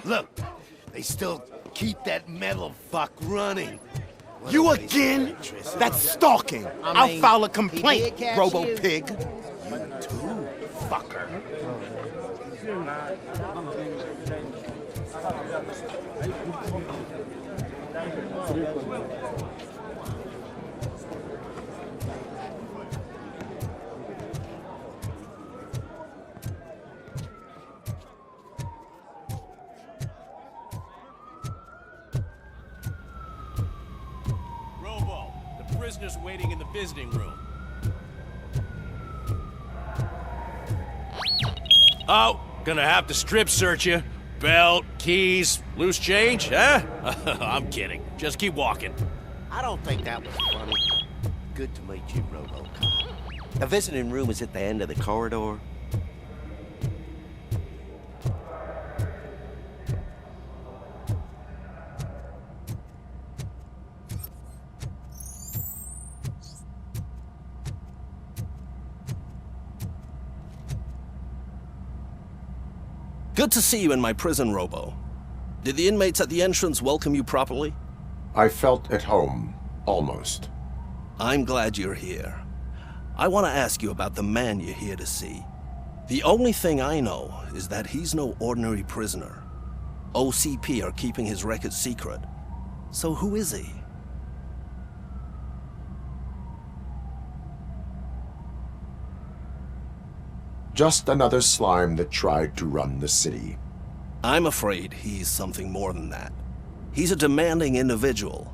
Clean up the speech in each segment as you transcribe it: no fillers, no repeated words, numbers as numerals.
Look, they still keep that metal fuck running. You again? That's stalking. I'll file a complaint, Robo-Pig. You too, fucker. Robo, the prisoner's waiting in the visiting room. Oh, gonna have to strip search you. Belt, keys, loose change, huh? I'm kidding. Just keep walking. I don't think that was funny. Good to meet you, Robocop. The visiting room is at the end of the corridor. Good to see you in my prison, Robo. Did the inmates at the entrance welcome you properly? I felt at home, almost. I'm glad you're here. I want to ask you about the man you're here to see. The only thing I know is that he's no ordinary prisoner. OCP are keeping his record secret. So who is he? Just another slime that tried to run the city. I'm afraid he's something more than that. He's a demanding individual.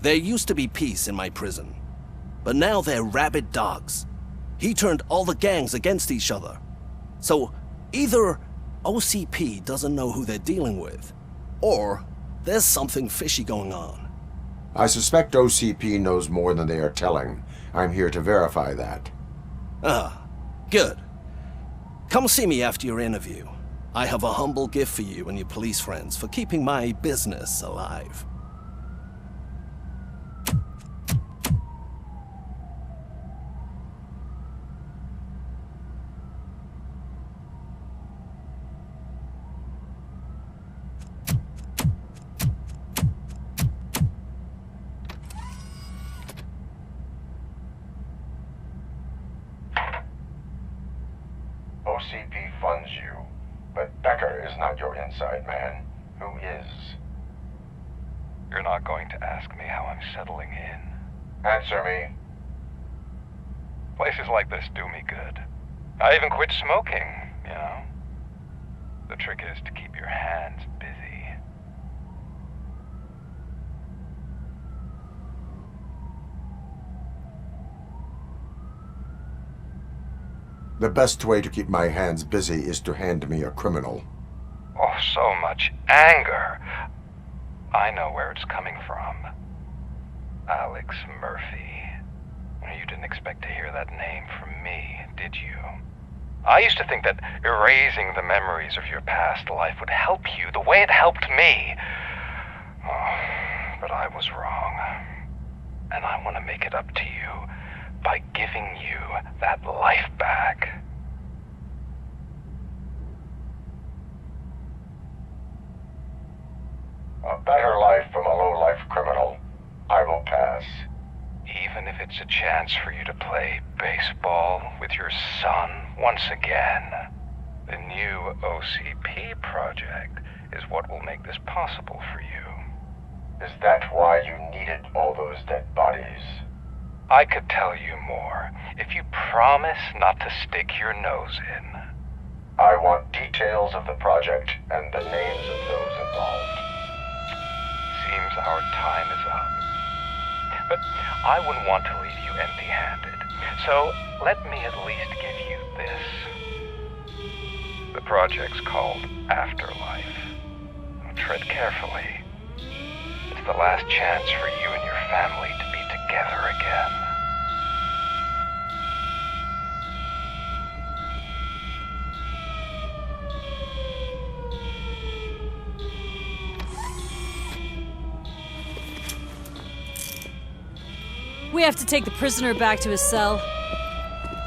There used to be peace in my prison, but now they're rabid dogs. He turned all the gangs against each other. So either OCP doesn't know who they're dealing with, or there's something fishy going on. I suspect OCP knows more than they are telling. I'm here to verify that. Ah, good. Come see me after your interview. I have a humble gift for you and your police friends for keeping my business alive. OCP funds you, but Becker is not your inside man. Who is? You're not going to ask me how I'm settling in. Answer me. Places like this do me good. I even quit smoking, you know. The trick is to keep your hands busy. The best way to keep my hands busy is to hand me a criminal. Oh, so much anger. I know where it's coming from. Alex Murphy. You didn't expect to hear that name from me, did you? I used to think that erasing the memories of your past life would help you the way it helped me. Oh, but I was wrong. And I want to make it up to you by giving you that life back. A better life from a low-life criminal. I will pass. Even if it's a chance for you to play baseball with your son once again. The new OCP project is what will make this possible for you. Is that why you needed all those dead bodies? I could tell you more if you promise not to stick your nose in. I want details of the project and the names of those involved. Seems our time is up. But I wouldn't want to leave you empty-handed. So let me at least give you this. The project's called Afterlife. Tread carefully. It's the last chance for you and your family to be together again. We have to take the prisoner back to his cell.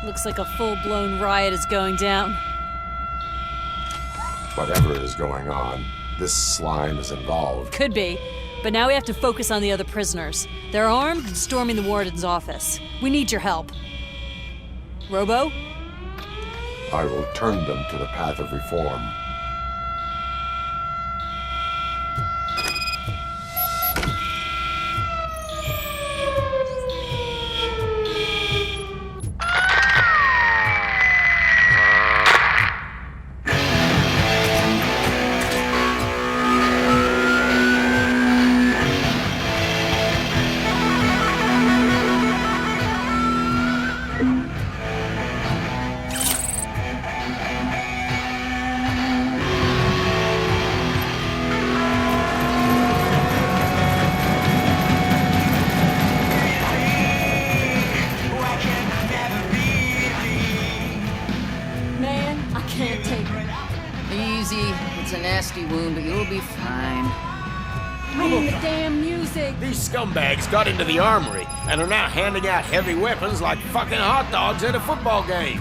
Looks like a full-blown riot is going down. Whatever is going on, this slime is involved. Could be. But now we have to focus on the other prisoners. They're armed and storming the warden's office. We need your help. Robo? I will turn them to the path of reform. Man, I can't take it. Easy. It's a nasty wound, but you'll be fine. Bring the damn music. These scumbags got into the armory and are now handing out heavy weapons like fucking hot dogs at a football game.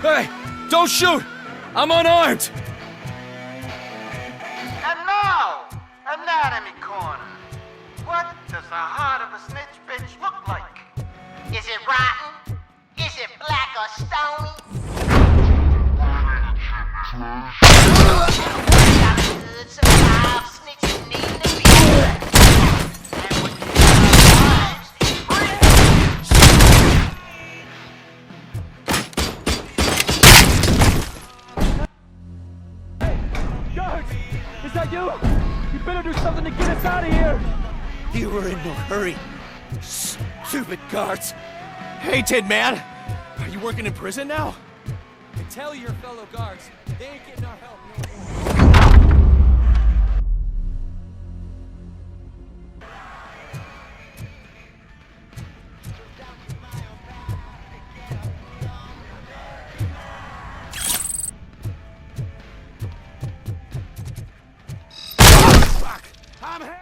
Hey, don't shoot! I'm unarmed! And now, Anatomy Corner. What does the heart of a snitch bitch look like? Is it rotten? Is it black or stony? Got good survive snitches needing to be. And when you lives, Guards! Is that you? You better do something to get us out of here! You were in no hurry. Stupid guards. Hey, Tin Man. Are you working in prison now? Tell your fellow guards, they ain't getting our help no more. I'm here.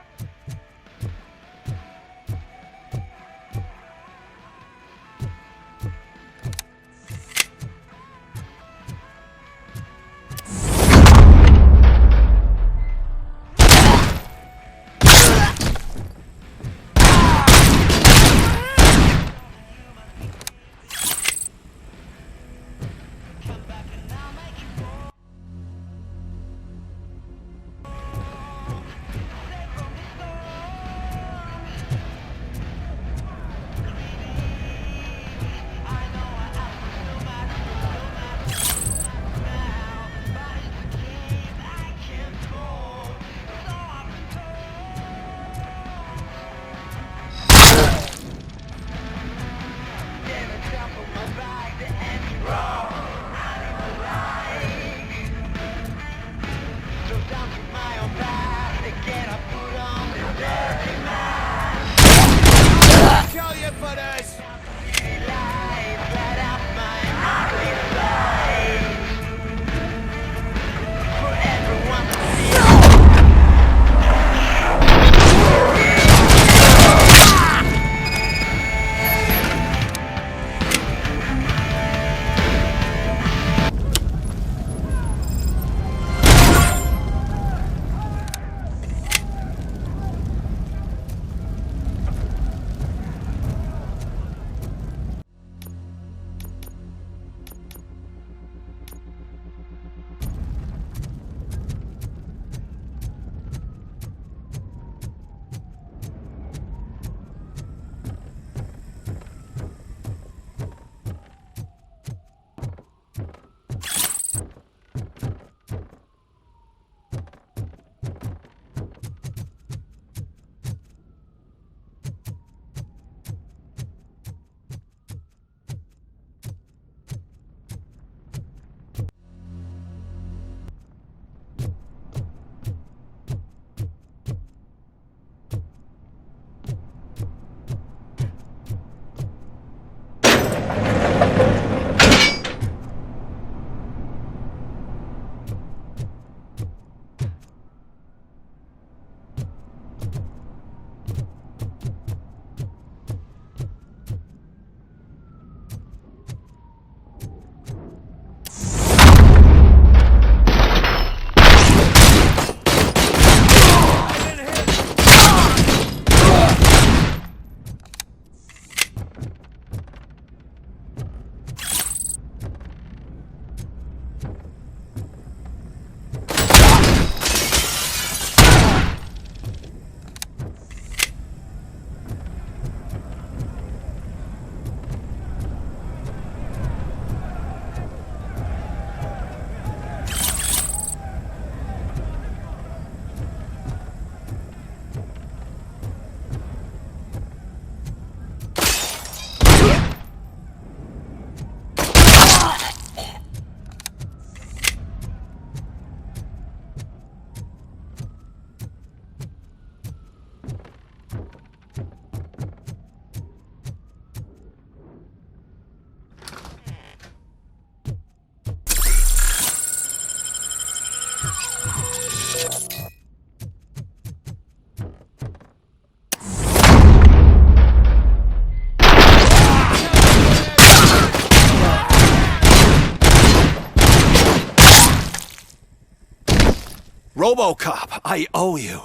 Robocop, I owe you.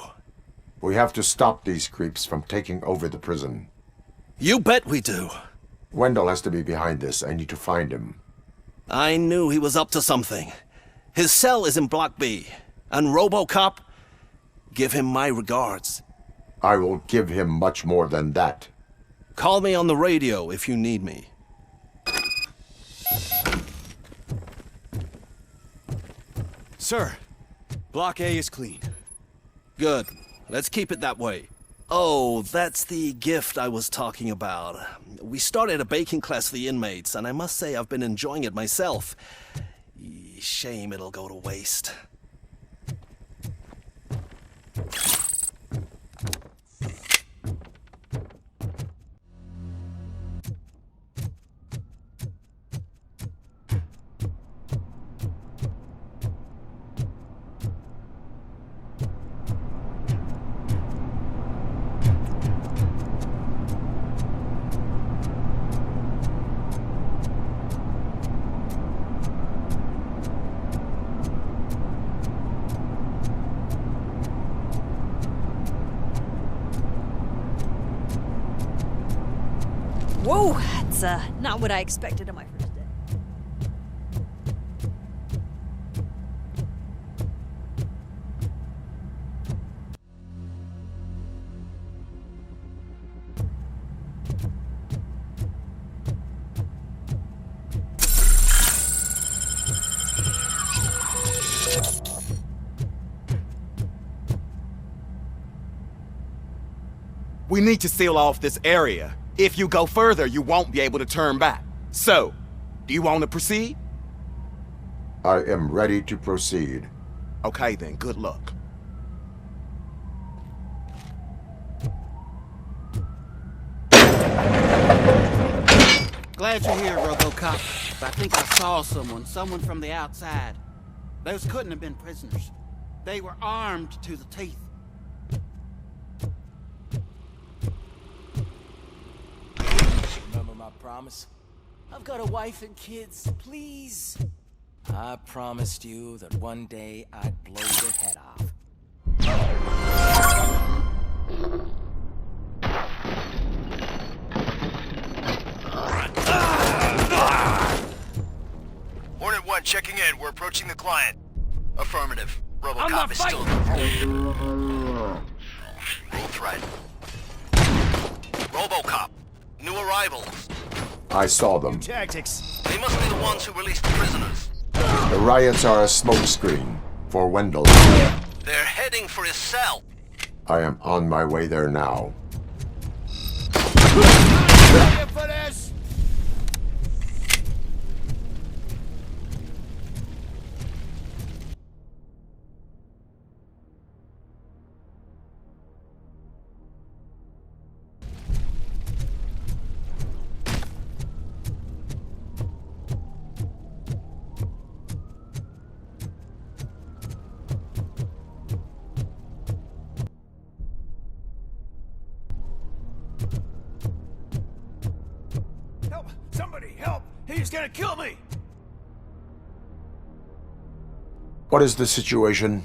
We have to stop these creeps from taking over the prison. You bet we do. Wendell has to be behind this. I need to find him. I knew he was up to something. His cell is in Block B. And Robocop, give him my regards. I will give him much more than that. Call me on the radio if you need me. Sir, Block A is clean. Good. Let's keep it that way. Oh, that's the gift I was talking about. We started a baking class for the inmates, and I must say I've been enjoying it myself. Shame it'll go to waste. Whoa, that's not what I expected on my first day. We need to seal off this area. If you go further, you won't be able to turn back. So, do you want to proceed? I am ready to proceed. Okay then, good luck. Glad you're here, Robocop. I think I saw someone from the outside. Those couldn't have been prisoners. They were armed to the teeth. Remember my promise? I've got a wife and kids, please. I promised you that one day I'd blow your head off. Hornet 1 checking in. We're approaching the client. Affirmative. I'm Robocop not is still... Both right. Robocop. New arrivals. I saw them. Tactics. They must be the ones who released the prisoners. The riots are a smokescreen for Wendell. They're heading for his cell. I am on my way there now. For this? Somebody help! He's gonna kill me! What is the situation?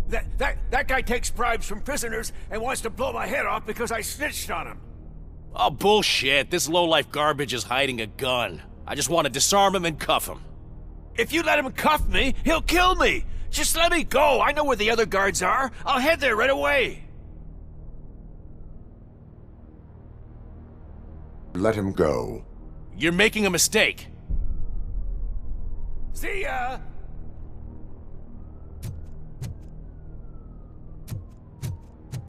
That guy takes bribes from prisoners and wants to blow my head off because I snitched on him. Oh, bullshit. This lowlife garbage is hiding a gun. I just want to disarm him and cuff him. If you let him cuff me, he'll kill me. Just let me go. I know where the other guards are. I'll head there right away. Let him go. You're making a mistake. See ya!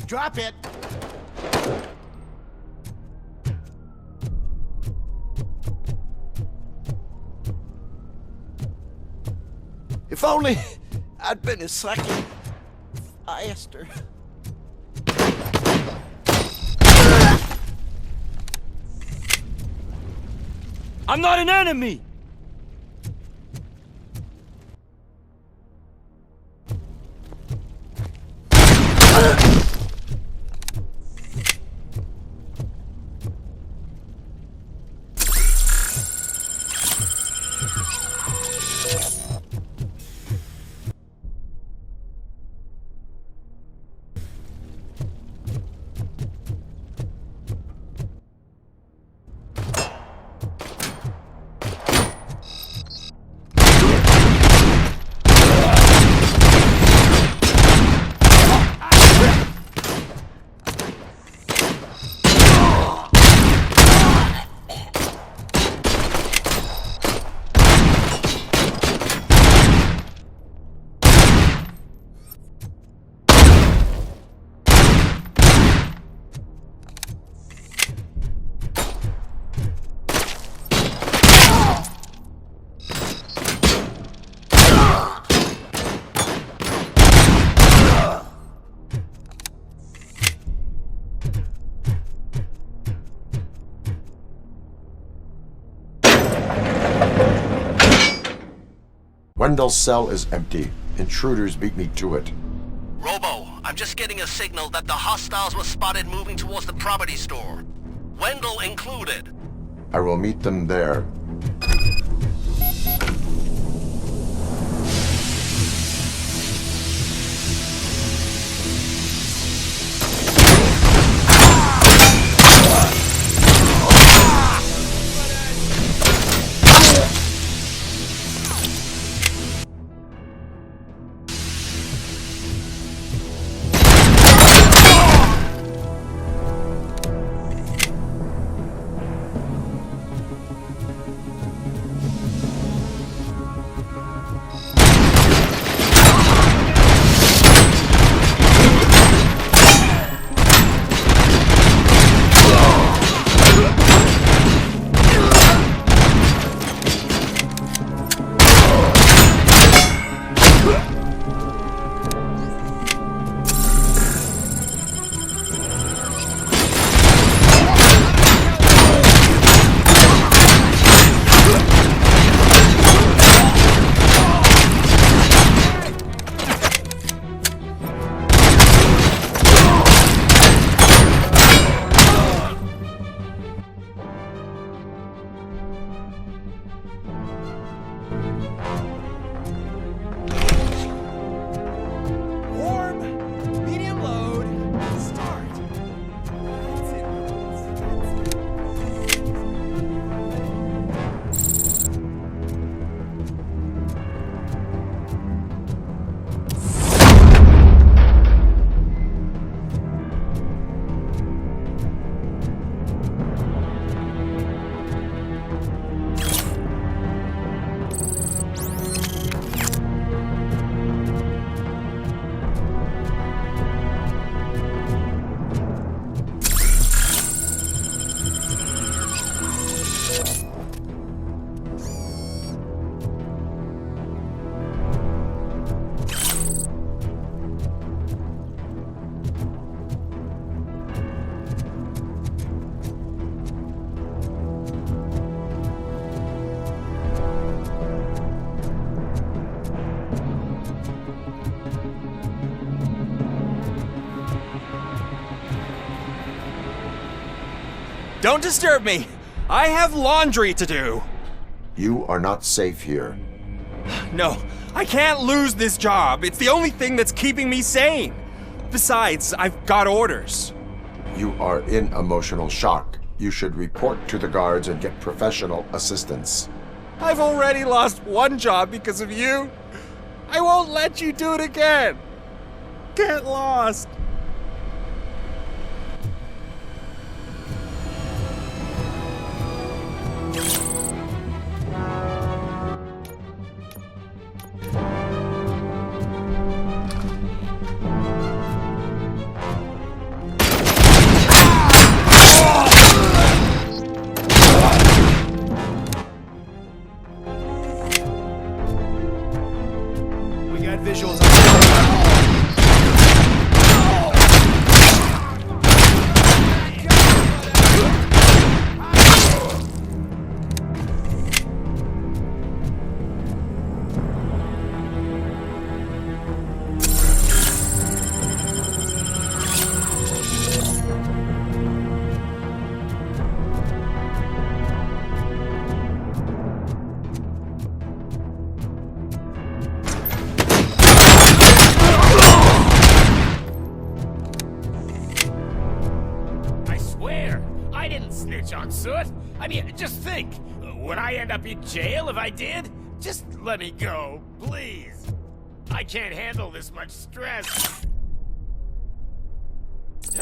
Drop it. If only I'd been a second faster. I'm not an enemy! Wendell's cell is empty. Intruders beat me to it. Robo, I'm just getting a signal that the hostiles were spotted moving towards the property store. Wendell included. I will meet them there. Don't disturb me. I have laundry to do. You are not safe here. No, I can't lose this job. It's the only thing that's keeping me sane. Besides, I've got orders. You are in emotional shock. You should report to the guards and get professional assistance. I've already lost one job because of you. I won't let you do it again. Get lost. Visuals. On Soot. I mean, just think. Would I end up in jail if I did? Just let me go, please. I can't handle this much stress.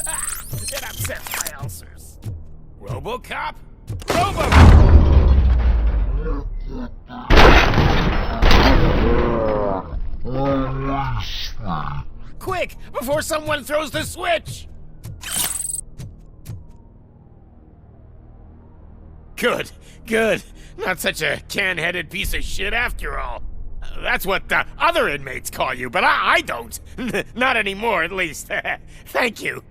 Ah, it upsets my ulcers. Robocop? Quick, before someone throws the switch! Good, good. Not such a can-headed piece of shit after all. That's what the other inmates call you, but I don't. Not anymore, at least. Thank you.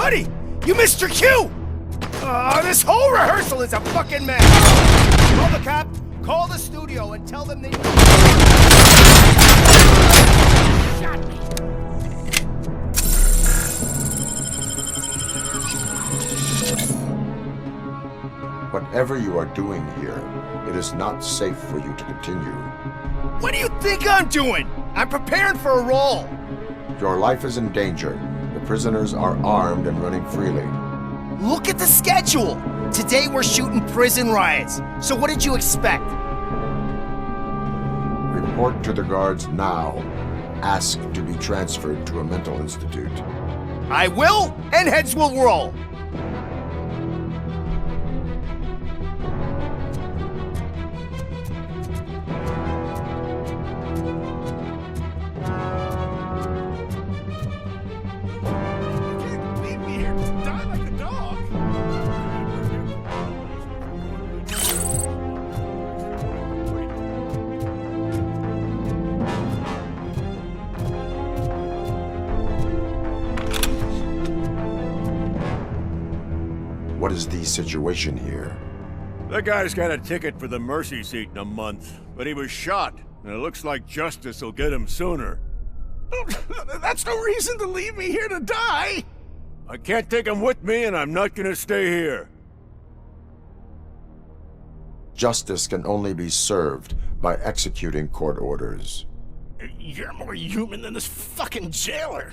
Buddy, you missed your cue! This whole rehearsal is a fucking mess! Robocop, call the studio and tell them they... Shot me! Whatever you are doing here, it is not safe for you to continue. What do you think I'm doing? I'm preparing for a role! Your life is in danger. The prisoners are armed and running freely. Look at the schedule! Today we're shooting prison riots. So what did you expect? Report to the guards now. Ask to be transferred to a mental institute. I will, and heads will roll. What is the situation here? That guy's got a ticket for the mercy seat in a month, but he was shot, and it looks like justice will get him sooner. That's no reason to leave me here to die! I can't take him with me, and I'm not gonna stay here. Justice can only be served by executing court orders. You're more human than this fucking jailer!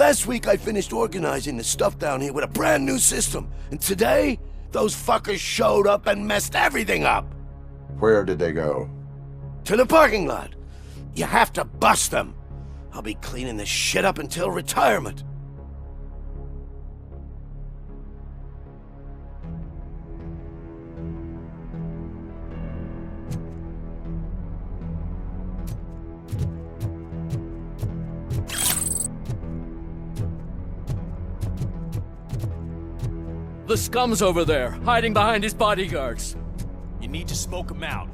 Last week I finished organizing the stuff down here with a brand new system. And today, those fuckers showed up and messed everything up. Where did they go? To the parking lot. You have to bust them. I'll be cleaning this shit up until retirement. The scum's over there, hiding behind his bodyguards. You need to smoke him out.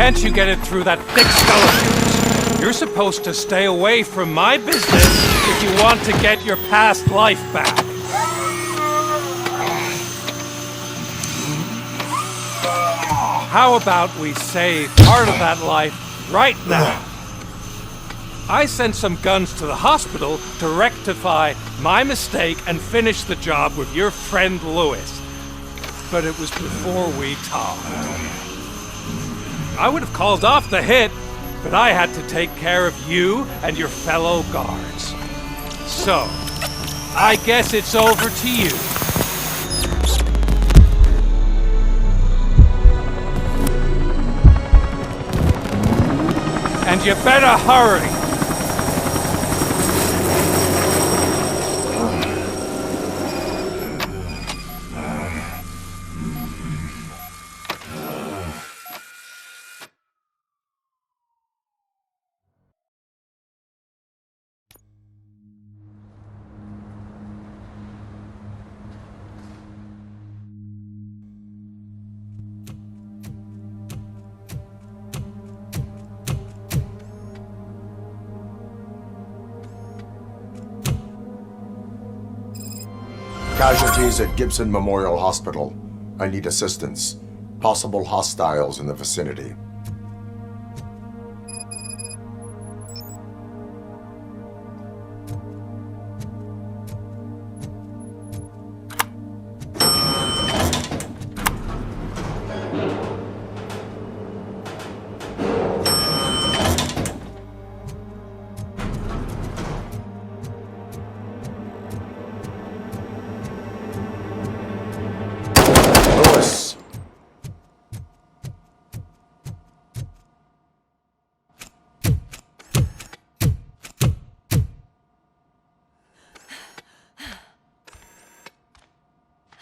Can't you get it through that thick skull of yours? You're supposed to stay away from my business if you want to get your past life back. How about we save part of that life right now? I sent some guns to the hospital to rectify my mistake and finish the job with your friend Lewis. But it was before we talked. I would have called off the hit, but I had to take care of you and your fellow guards. So, I guess it's over to you. And you better hurry. Casualties at Gibson Memorial Hospital. I need assistance. Possible hostiles in the vicinity.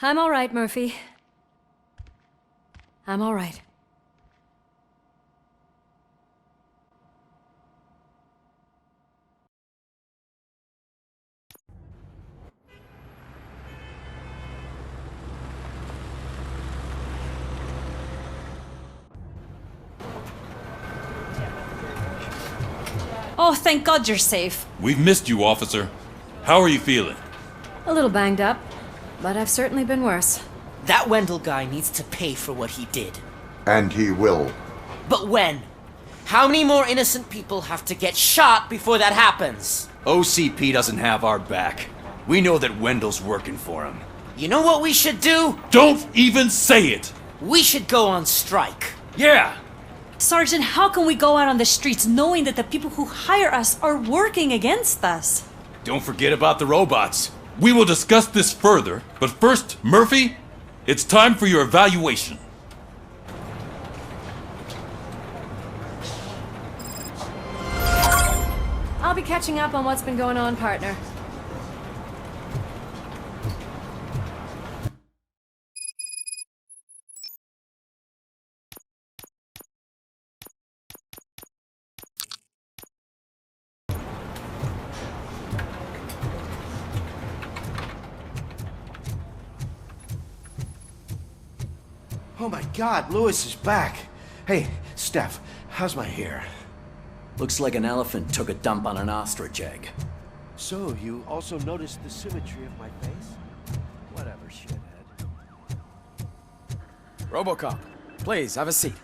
I'm all right, Murphy. I'm all right. Oh, thank God you're safe. We've missed you, officer. How are you feeling? A little banged up, but I've certainly been worse. That Wendell guy needs to pay for what he did. And he will. But when? How many more innocent people have to get shot before that happens? OCP doesn't have our back. We know that Wendell's working for him. You know what we should do? Don't even say it! We should go on strike. Yeah! Sergeant, how can we go out on the streets knowing that the people who hire us are working against us? Don't forget about the robots. We will discuss this further, but first, Murphy, it's time for your evaluation. I'll be catching up on what's been going on, partner. Oh my God, Lewis is back. Hey, Steph, how's my hair? Looks like an elephant took a dump on an ostrich egg. So, you also noticed the symmetry of my face? Whatever, shithead. Robocop, please, have a seat.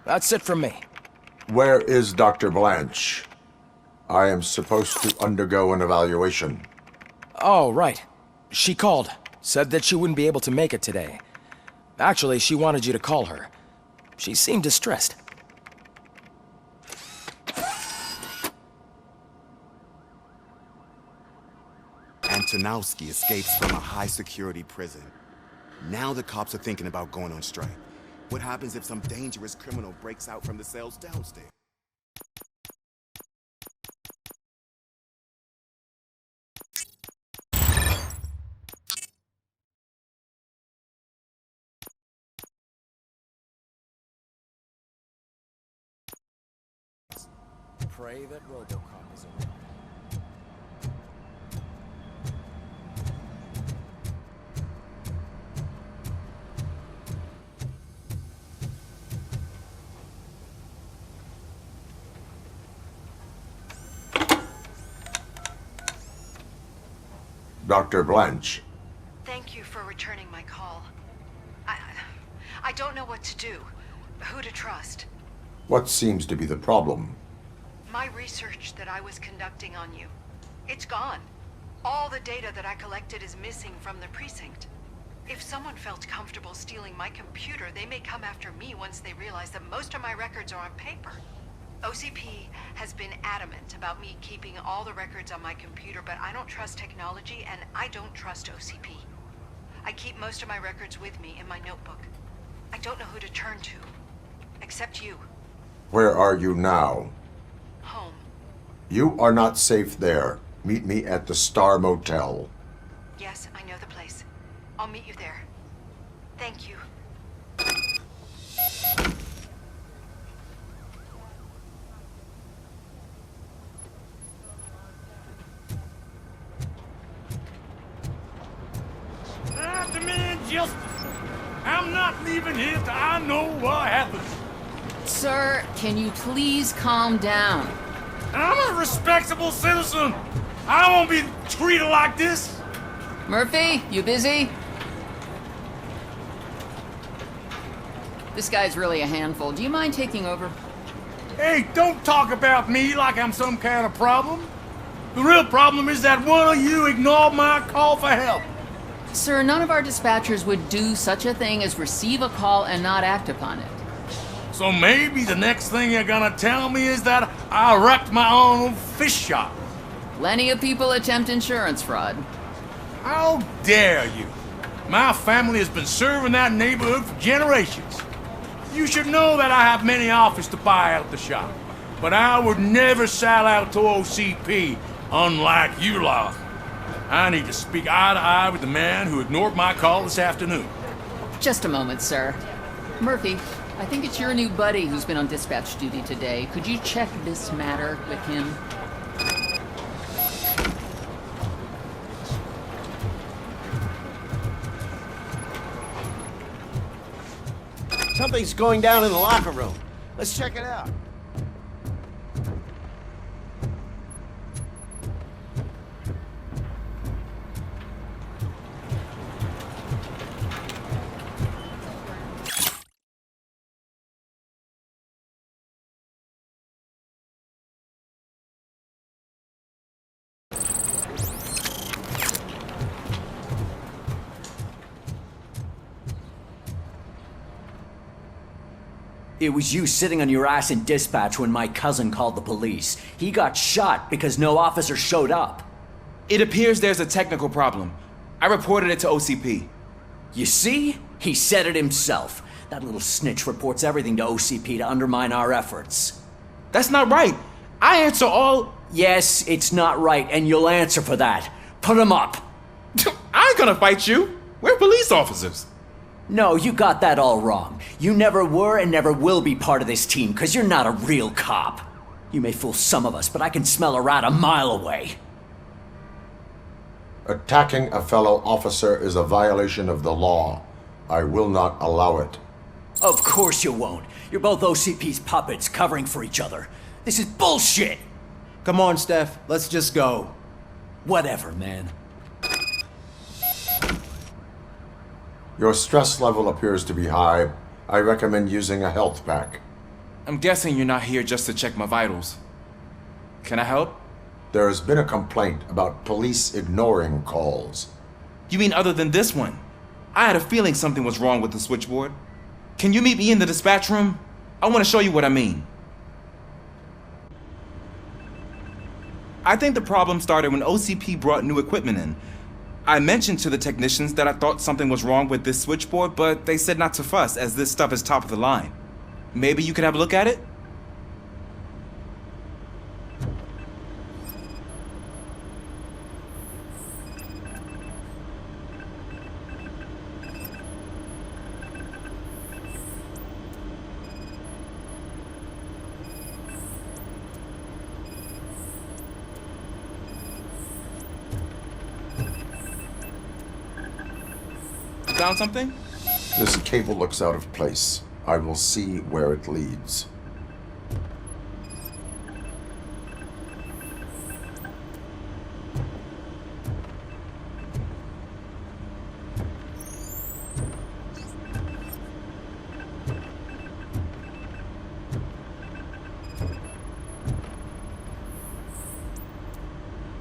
That's it from me. Where is Dr. Blanche? I am supposed to undergo an evaluation. Oh, right. She called. Said that she wouldn't be able to make it today. Actually, she wanted you to call her. She seemed distressed. Antonowski escapes from a high-security prison. Now the cops are thinking about going on strike. What happens if some dangerous criminal breaks out from the cells downstairs? Pray that Robocop is around. Dr. Blanche. Thank you for returning my call. I don't know what to do, who to trust. What seems to be the problem? My research that I was conducting on you, it's gone. All the data that I collected is missing from the precinct. If someone felt comfortable stealing my computer, they may come after me once they realize that most of my records are on paper. OCP has been adamant about me keeping all the records on my computer, but I don't trust technology and I don't trust OCP. I keep most of my records with me in my notebook. I don't know who to turn to, except you. Where are you now? Home. You are not safe there. Meet me at the Star Motel. Yes, I know the place. I'll meet you there. Thank you. I demand justice. I'm not leaving here till I know what happened. Sir, can you please calm down? I'm a respectable citizen. I won't be treated like this. Murphy, you busy? This guy's really a handful. Do you mind taking over? Hey, don't talk about me like I'm some kind of problem. The real problem is that one of you ignored my call for help. Sir, none of our dispatchers would do such a thing as receive a call and not act upon it. So maybe the next thing you're gonna tell me is that I wrecked my own fish shop. Plenty of people attempt insurance fraud. How dare you? My family has been serving that neighborhood for generations. You should know that I have many offers to buy out the shop, but I would never sell out to OCP, unlike you lot. I need to speak eye to eye with the man who ignored my call this afternoon. Just a moment, sir. Murphy, I think it's your new buddy who's been on dispatch duty today. Could you check this matter with him? Something's going down in the locker room. Let's check it out. It was you sitting on your ass in dispatch when my cousin called the police. He got shot because no officer showed up. It appears there's a technical problem. I reported it to OCP. You see? He said it himself. That little snitch reports everything to OCP to undermine our efforts. That's not right. I answer all... Yes, it's not right, and you'll answer for that. Put him up. I ain't gonna fight you. We're police officers. No, you got that all wrong. You never were and never will be part of this team, because you're not a real cop. You may fool some of us, but I can smell a rat a mile away. Attacking a fellow officer is a violation of the law. I will not allow it. Of course you won't. You're both OCP's puppets, covering for each other. This is bullshit! Come on, Steph. Let's just go. Whatever, man. Your stress level appears to be high. I recommend using a health pack. I'm guessing you're not here just to check my vitals. Can I help? There has been a complaint about police ignoring calls. You mean other than this one? I had a feeling something was wrong with the switchboard. Can you meet me in the dispatch room? I want to show you what I mean. I think the problem started when OCP brought new equipment in. I mentioned to the technicians that I thought something was wrong with this switchboard, but they said not to fuss, as this stuff is top of the line. Maybe you could have a look at it? Found something? This cable looks out of place. I will see where it leads.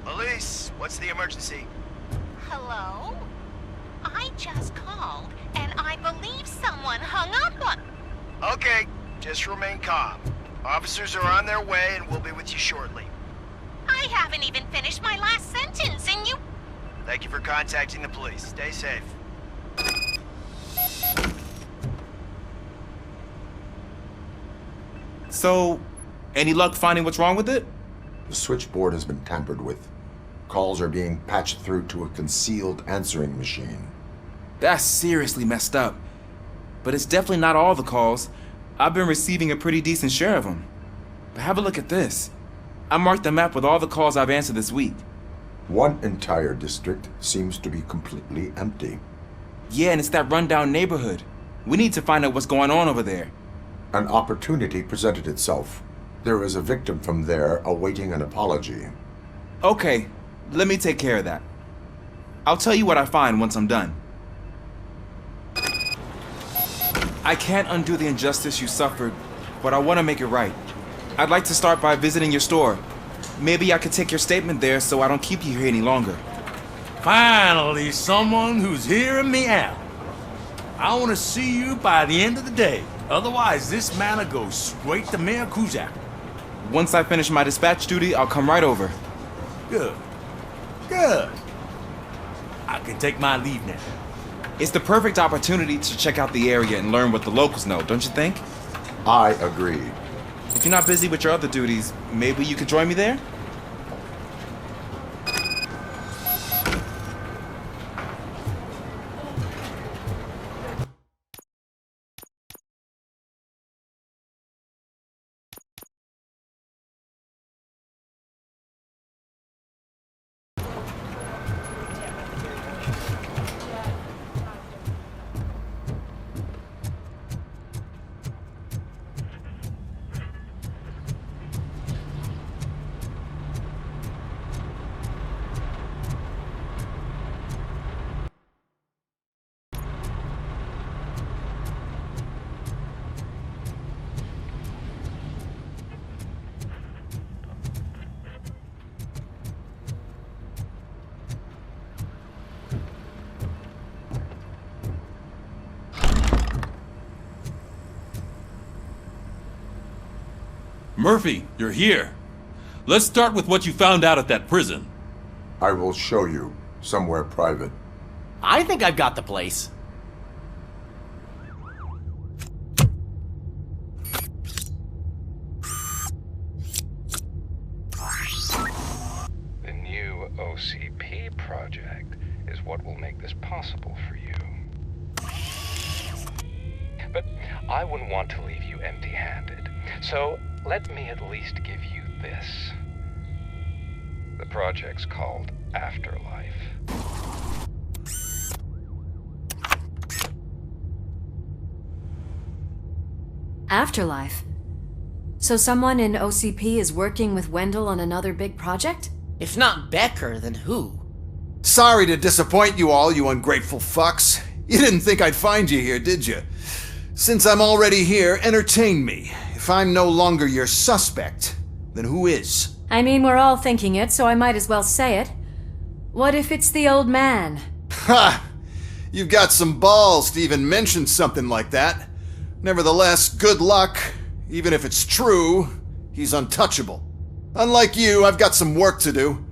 Police, what's the emergency? Hello? I just called, and I believe someone hung up on... Okay, just remain calm. Officers are on their way and we'll be with you shortly. I haven't even finished my last sentence, and you... Thank you for contacting the police. Stay safe. So, any luck finding what's wrong with it? The switchboard has been tampered with. Calls are being patched through to a concealed answering machine. That's seriously messed up. but it's definitely not all the calls. I've been receiving a pretty decent share of them. But have a look at this. I marked the map with all the calls I've answered this week. One entire district seems to be completely empty. Yeah, and it's that rundown neighborhood. We need to find out what's going on over there. An opportunity presented itself. There is a victim from there awaiting an apology. Okay, let me take care of that. I'll tell you what I find once I'm done. I can't undo the injustice you suffered, but I want to make it right. I'd like to start by visiting your store. Maybe I could take your statement there so I don't keep you here any longer. Finally, someone who's hearing me out. I want to see you by the end of the day. Otherwise, this man'll go straight to Mayor Kuzak. Once I finish my dispatch duty, I'll come right over. Good. Good. I can take my leave now. It's the perfect opportunity to check out the area and learn what the locals know, don't you think? I agree. If you're not busy with your other duties, maybe you could join me there? Murphy, you're here. Let's start with what you found out at that prison. I will show you somewhere private. I think I've got the place. The new OCP project is what will make this possible for you. But I wouldn't want to leave you empty-handed, so let me at least give you this. The project's called Afterlife. Afterlife? So someone in OCP is working with Wendell on another big project? If not Becker, then who? Sorry to disappoint you all, you ungrateful fucks. You didn't think I'd find you here, did you? Since I'm already here, entertain me. If I'm no longer your suspect, then who is? I mean, we're all thinking it, so I might as well say it. What if it's the old man? Ha! You've got some balls to even mention something like that. Nevertheless, good luck. Even if it's true, he's untouchable. Unlike you, I've got some work to do.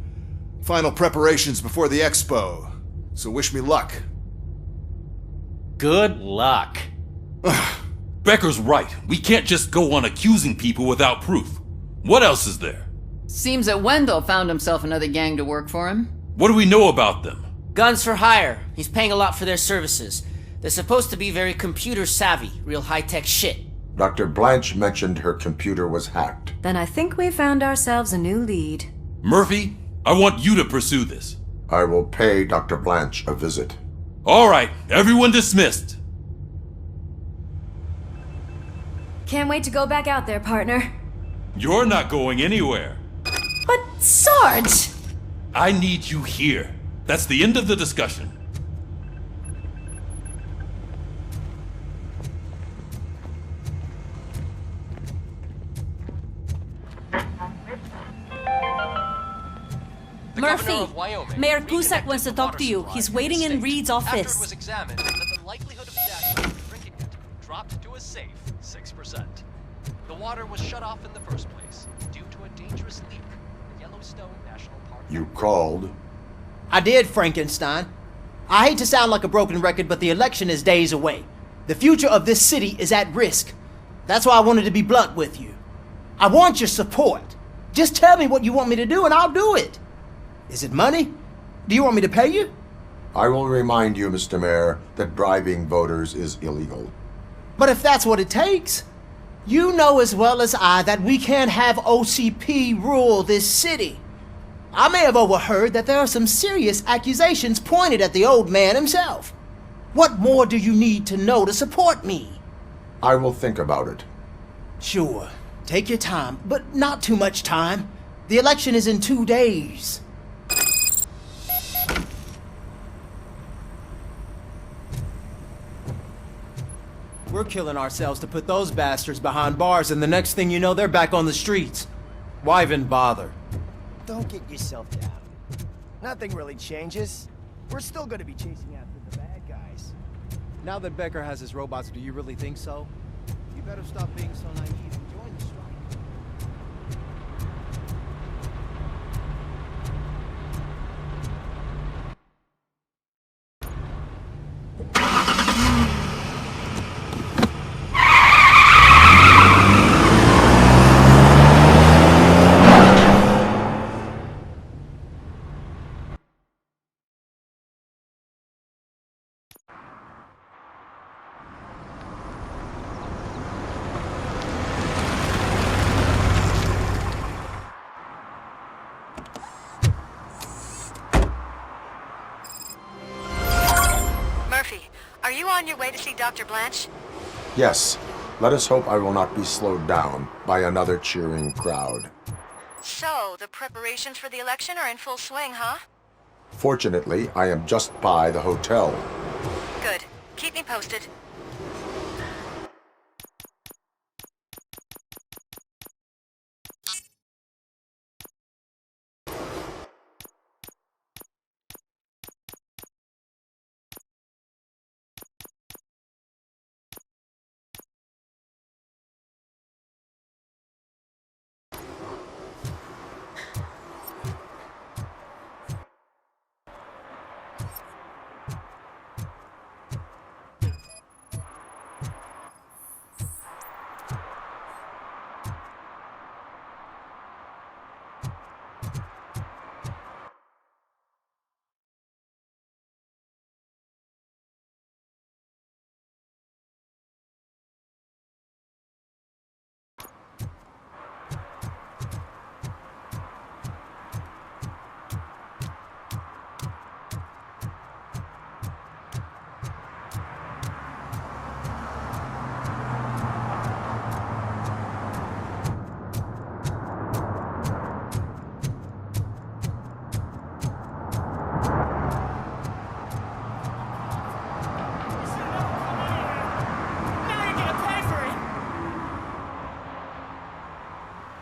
Final preparations before the expo. So wish me luck. Good luck. Becker's right. We can't just go on accusing people without proof. What else is there? Seems that Wendell found himself another gang to work for him. What do we know about them? Guns for hire. He's paying a lot for their services. They're supposed to be very computer savvy, real high-tech shit. Dr. Blanche mentioned her computer was hacked. Then I think we found ourselves a new lead. Murphy, I want you to pursue this. I will pay Dr. Blanche a visit. All right, everyone dismissed. Can't wait to go back out there, partner. You're not going anywhere. But, Sarge! I need you here. That's the end of the discussion. Murphy, Mayor Cusack wants to talk to you. He's waiting in Reed's After it office. was examined, that the likelihood of death from drinking it dropped to a safe 6%. The water was shut off in the first place due to a dangerous leak in Yellowstone National Park. You called? I did, Frankenstein. I hate to sound like a broken record, but the election is days away. The future of this city is at risk. That's why I wanted to be blunt with you. I want your support. Just tell me what you want me to do and I'll do it. Is it money? Do you want me to pay you? I will remind you, Mr. Mayor, that bribing voters is illegal. But if that's what it takes, you know as well as I that we can't have OCP rule this city. I may have overheard that there are some serious accusations pointed at the old man himself. What more do you need to know to support me? I will think about it. Sure. Take your time, but not too much time. The election is in 2 days. We're killing ourselves to put those bastards behind bars, and the next thing you know, they're back on the streets. Why even bother? Don't get yourself down. Nothing really changes. We're still gonna be chasing after the bad guys. Now that Becker has his robots, do you really think so? You better stop being so naive and join the strike. Are you on your way to see Dr. Blanche? Yes. Let us hope I will not be slowed down by another cheering crowd. So, the preparations for the election are in full swing, huh? Fortunately, I am just by the hotel. Good. Keep me posted.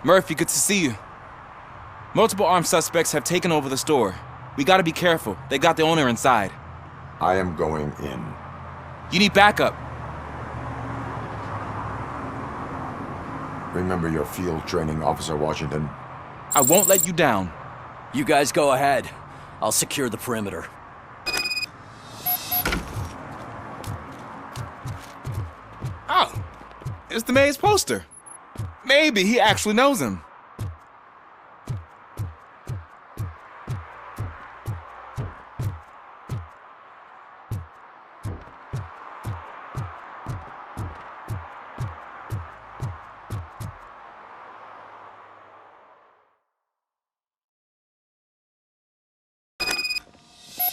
Murphy, good to see you. Multiple armed suspects have taken over the store. We gotta be careful. They got the owner inside. I am going in. You need backup. Remember your field training, Officer Washington. I won't let you down. You guys go ahead. I'll secure the perimeter. Oh, it's the mayor's poster. Maybe he actually knows him.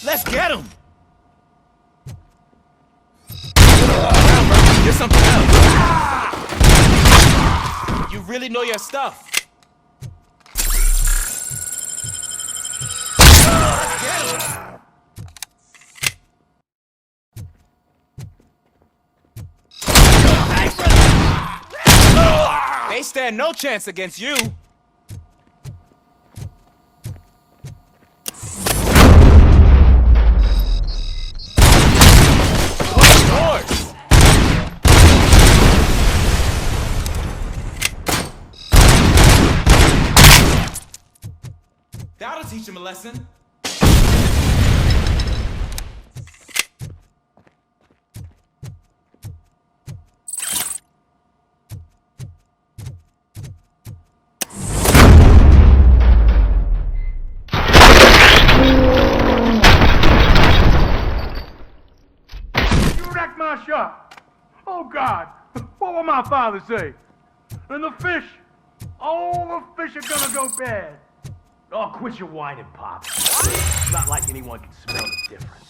Let's get him! Get something else. You really know your stuff. They stand no chance against you. That'll teach him a lesson. You wrecked my shop. Oh, God. What will my father say? And the fish. All the fish are gonna go bad. Oh, quit your whining, Pop. It's not like anyone can smell the difference.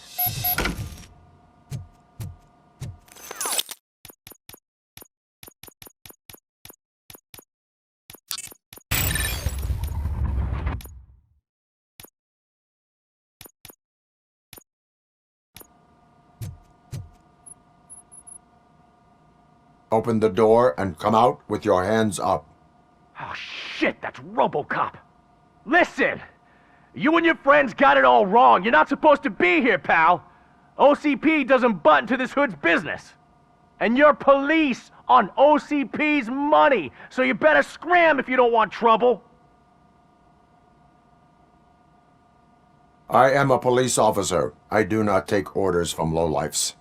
Open the door and come out with your hands up. Oh, shit, that's Robocop. Listen, you and your friends got it all wrong. You're not supposed to be here, pal. OCP doesn't butt into this hood's business. And you're police on OCP's money, so you better scram if you don't want trouble. I am a police officer. I do not take orders from lowlifes.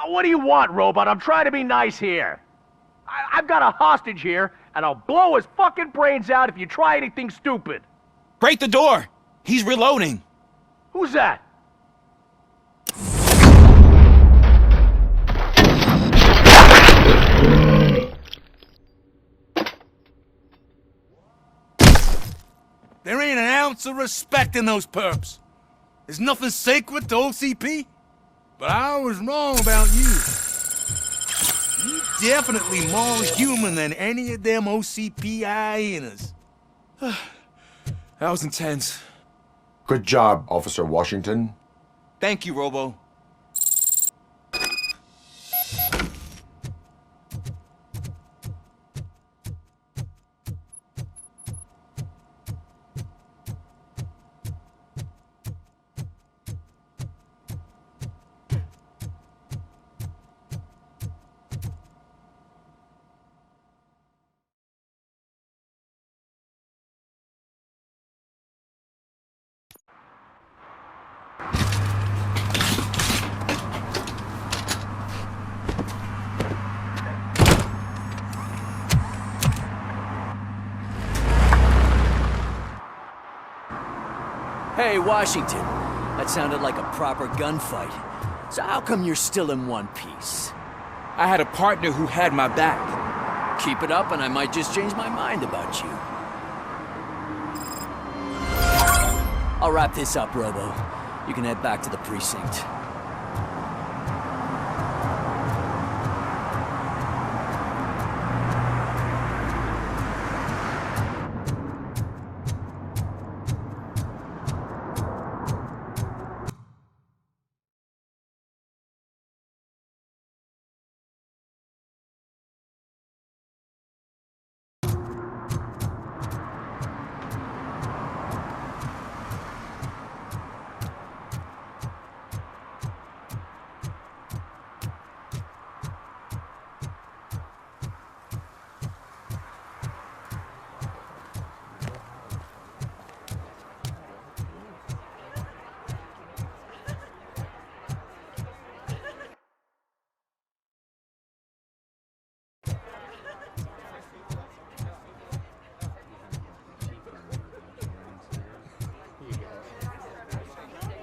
What do you want, Robot? I'm trying to be nice here. I've got a hostage here, and I'll blow his fucking brains out if you try anything stupid. Break the door! He's reloading! Who's that? There ain't an ounce of respect in those perps. There's nothing sacred to OCP. But I was wrong about you. You definitely more human than any of them OCP hyenas. That was intense. Good job, Officer Washington. Thank you, Robo. Hey, Washington. That sounded like a proper gunfight. So how come you're still in one piece? I had a partner who had my back. Keep it up and I might just change my mind about you. I'll wrap this up, Robo. You can head back to the precinct.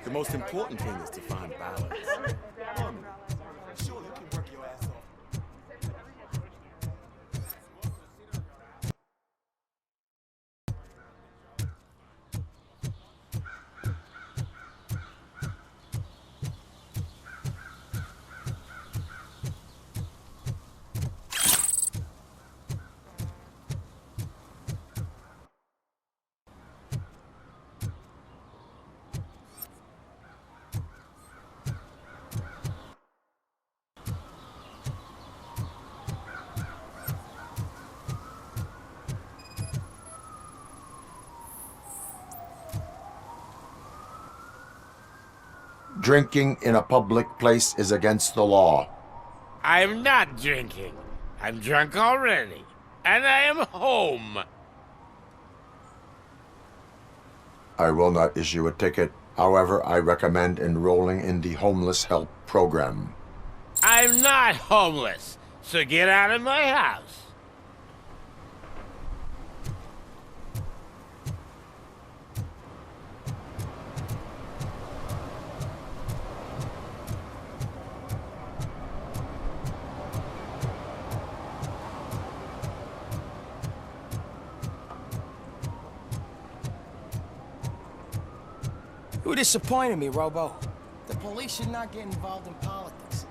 The most important thing is to find balance. Sure, you can work your ass off. Drinking in a public place is against the law. I'm not drinking. I'm drunk already. And I am home. I will not issue a ticket. However, I recommend enrolling in the Homeless Help Program. I'm not homeless, so get out of my house. disappointed me, Robo. The police should not get involved in politics.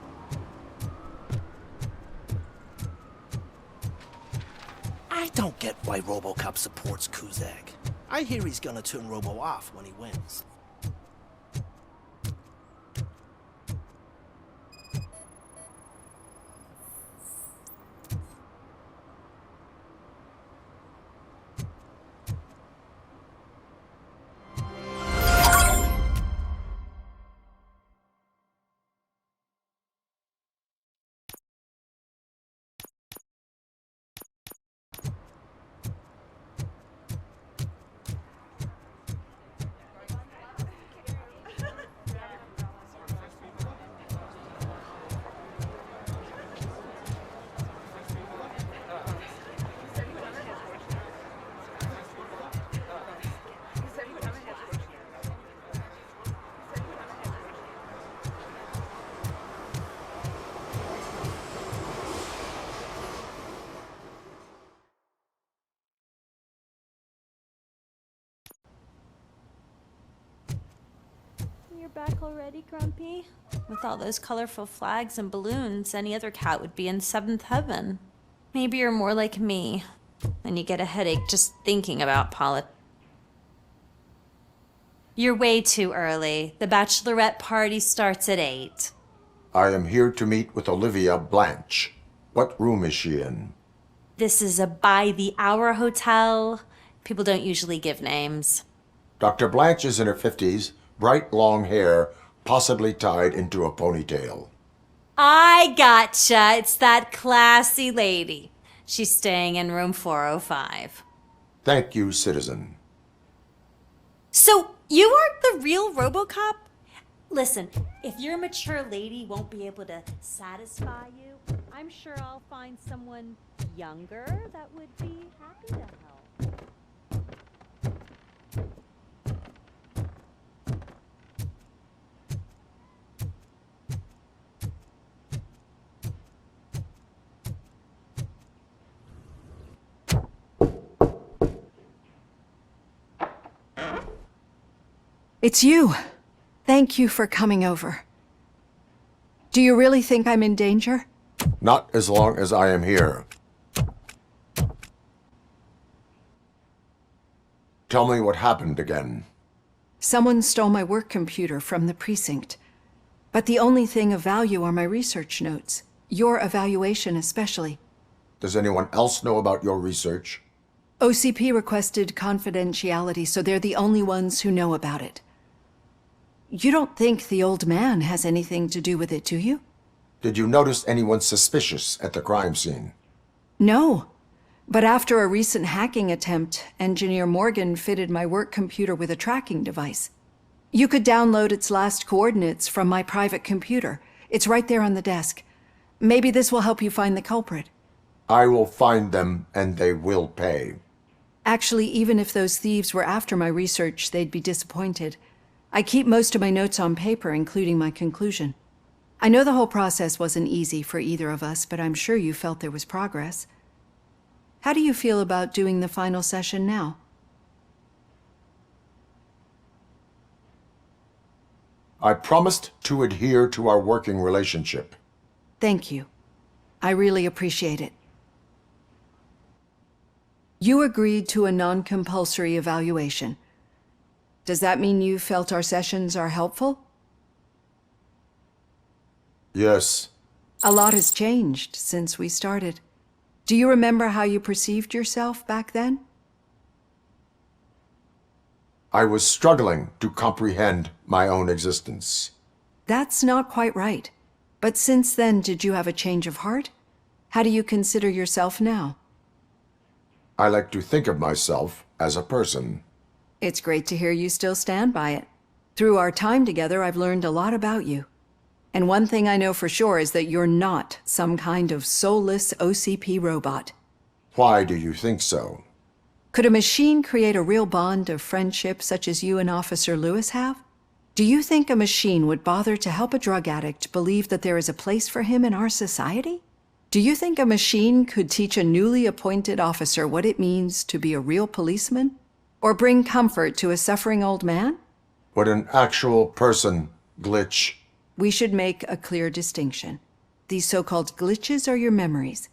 I don't get why Robocop supports Kuzak. I hear he's gonna turn Robo off when he wins. You're back already, Grumpy? With all those colorful flags and balloons, any other cat would be in seventh heaven. Maybe you're more like me, and you get a headache just thinking about politics. You're way too early. The bachelorette party starts at 8. I am here to meet with Olivia Blanche. What room is she in? This is a by-the-hour hotel. People don't usually give names. Dr. Blanche is in her 50s, bright long hair, possibly tied into a ponytail. I gotcha. It's that classy lady. She's staying in room 405. Thank you, citizen. So, you aren't the real Robocop? Listen, if your mature lady won't be able to satisfy you, I'm sure I'll find someone younger that would be happy to help. It's you. Thank you for coming over. Do you really think I'm in danger? Not as long as I am here. Tell me what happened again. Someone stole my work computer from the precinct. But the only thing of value are my research notes. Your evaluation especially. Does anyone else know about your research? OCP requested confidentiality, so they're the only ones who know about it. You don't think the old man has anything to do with it, do you? Did you notice anyone suspicious at the crime scene? No. But after a recent hacking attempt, Engineer Morgan fitted my work computer with a tracking device. You could download its last coordinates from my private computer. It's right there on the desk. Maybe this will help you find the culprit. I will find them, and they will pay. Actually, even if those thieves were after my research, they'd be disappointed. I keep most of my notes on paper, including my conclusion. I know the whole process wasn't easy for either of us, but I'm sure you felt there was progress. How do you feel about doing the final session now? I promised to adhere to our working relationship. Thank you. I really appreciate it. You agreed to a non-compulsory evaluation. Does that mean you felt our sessions are helpful? Yes. A lot has changed since we started. Do you remember how you perceived yourself back then? I was struggling to comprehend my own existence. That's not quite right. But since then, did you have a change of heart? How do you consider yourself now? I like to think of myself as a person. It's great to hear you still stand by it. Through our time together, I've learned a lot about you. And one thing I know for sure is that you're not some kind of soulless OCP robot. Why do you think so? Could a machine create a real bond of friendship such as you and Officer Lewis have? Do you think a machine would bother to help a drug addict believe that there is a place for him in our society? Do you think a machine could teach a newly appointed officer what it means to be a real policeman? Or bring comfort to a suffering old man? Would an actual person glitch? We should make a clear distinction. These so-called glitches are your memories.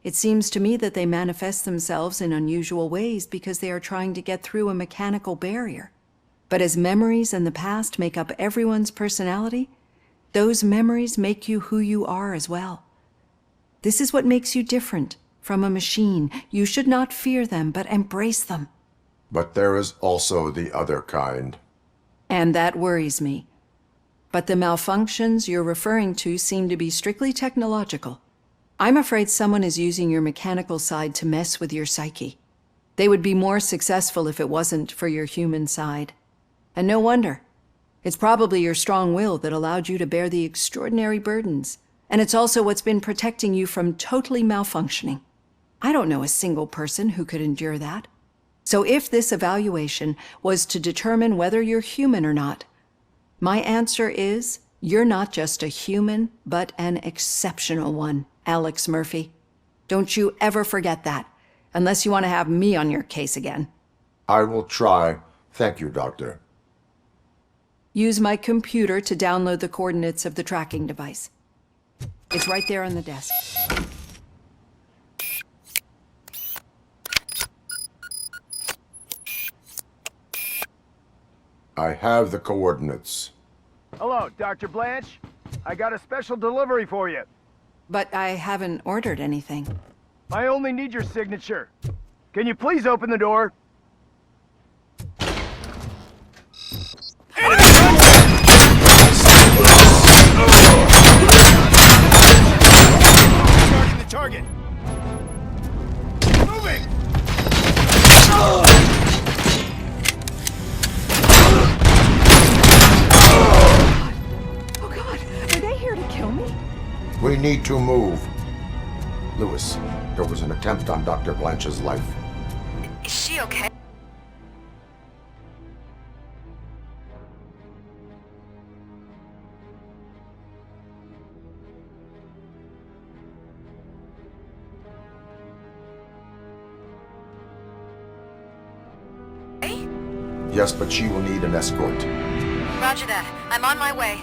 It seems to me that they manifest themselves in unusual ways because they are trying to get through a mechanical barrier. But as memories and the past make up everyone's personality, those memories make you who you are as well. This is what makes you different from a machine. You should not fear them, but embrace them. But there is also the other kind. And that worries me. But the malfunctions you're referring to seem to be strictly technological. I'm afraid someone is using your mechanical side to mess with your psyche. They would be more successful if it wasn't for your human side. And no wonder. It's probably your strong will that allowed you to bear the extraordinary burdens. And it's also what's been protecting you from totally malfunctioning. I don't know a single person who could endure that. So if this evaluation was to determine whether you're human or not, my answer is, you're not just a human, but an exceptional one, Alex Murphy. Don't you ever forget that, unless you want to have me on your case again. I will try. Thank you, Doctor. Use my computer to download the coordinates of the tracking device. It's right there on the desk. I have the coordinates. Hello, Dr. Blanche. I got a special delivery for you. But I haven't ordered anything. I only need your signature. Can you please open the door? Target! Moving! Oh God, are they here to kill me? We need to move. Lewis, there was an attempt on Dr. Blanche's life. Is she okay? Yes, but she will need an escort. Roger that. I'm on my way.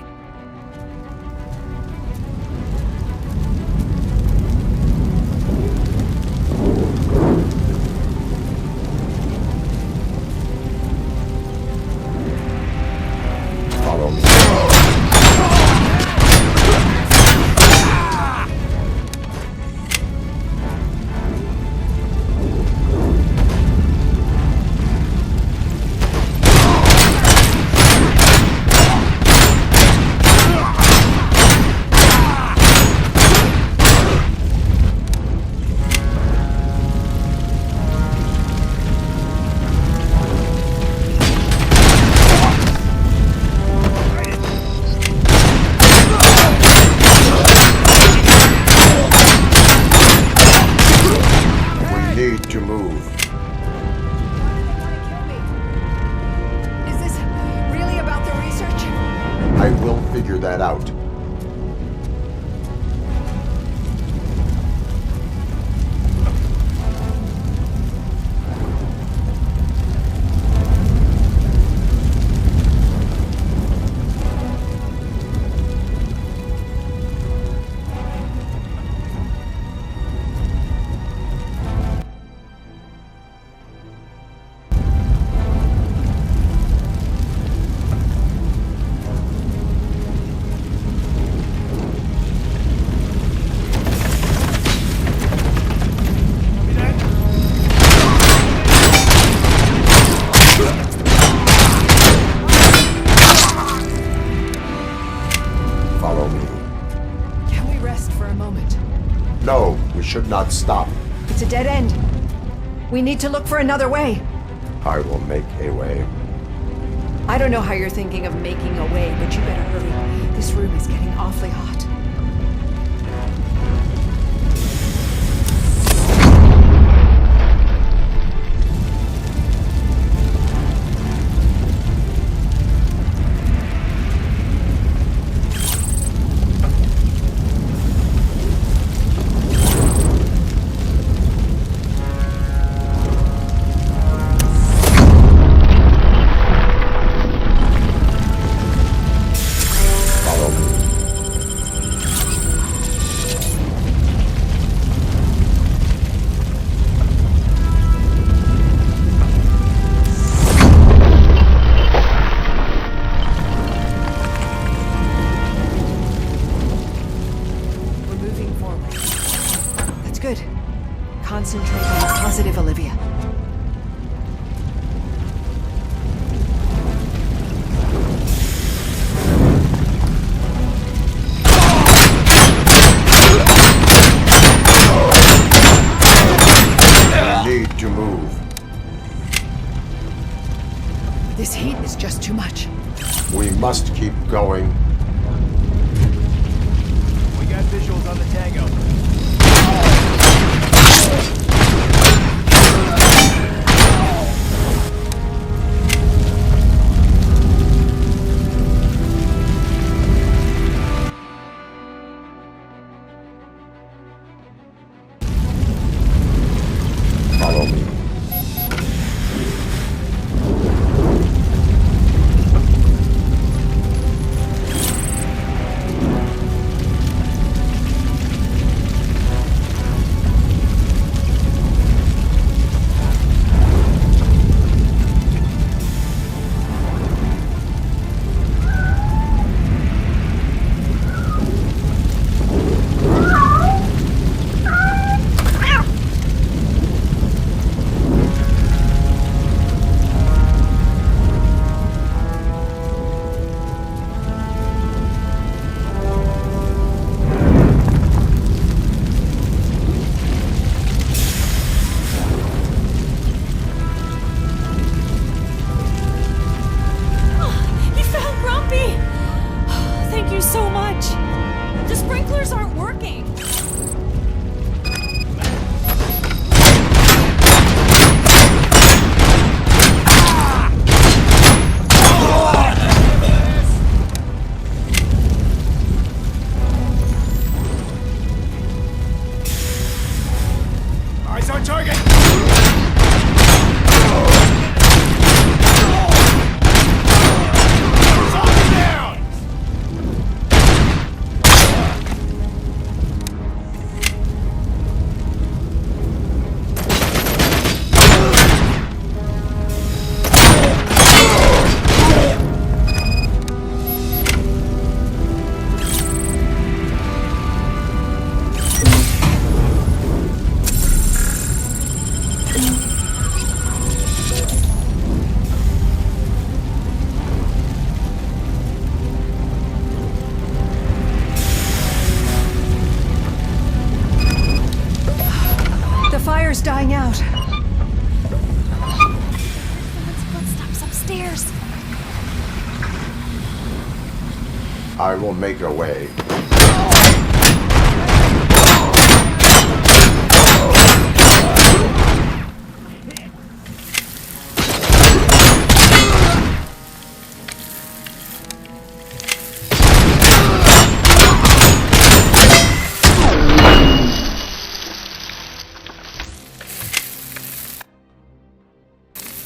Follow me. Figure that out. No, we should not stop. It's a dead end. We need to look for another way. I will make a way. I don't know how you're thinking of making a way, but you better hurry. This room is getting awfully hot. concentrate on the positive, Olivia. Need to move. This heat is just too much. We must keep going. We got visuals on the Tango. Follow me. You found Grumpy! Thank you so much. The sprinklers aren't working. Eyes on target! The fire's dying out. Someone's footsteps upstairs. I will make a way.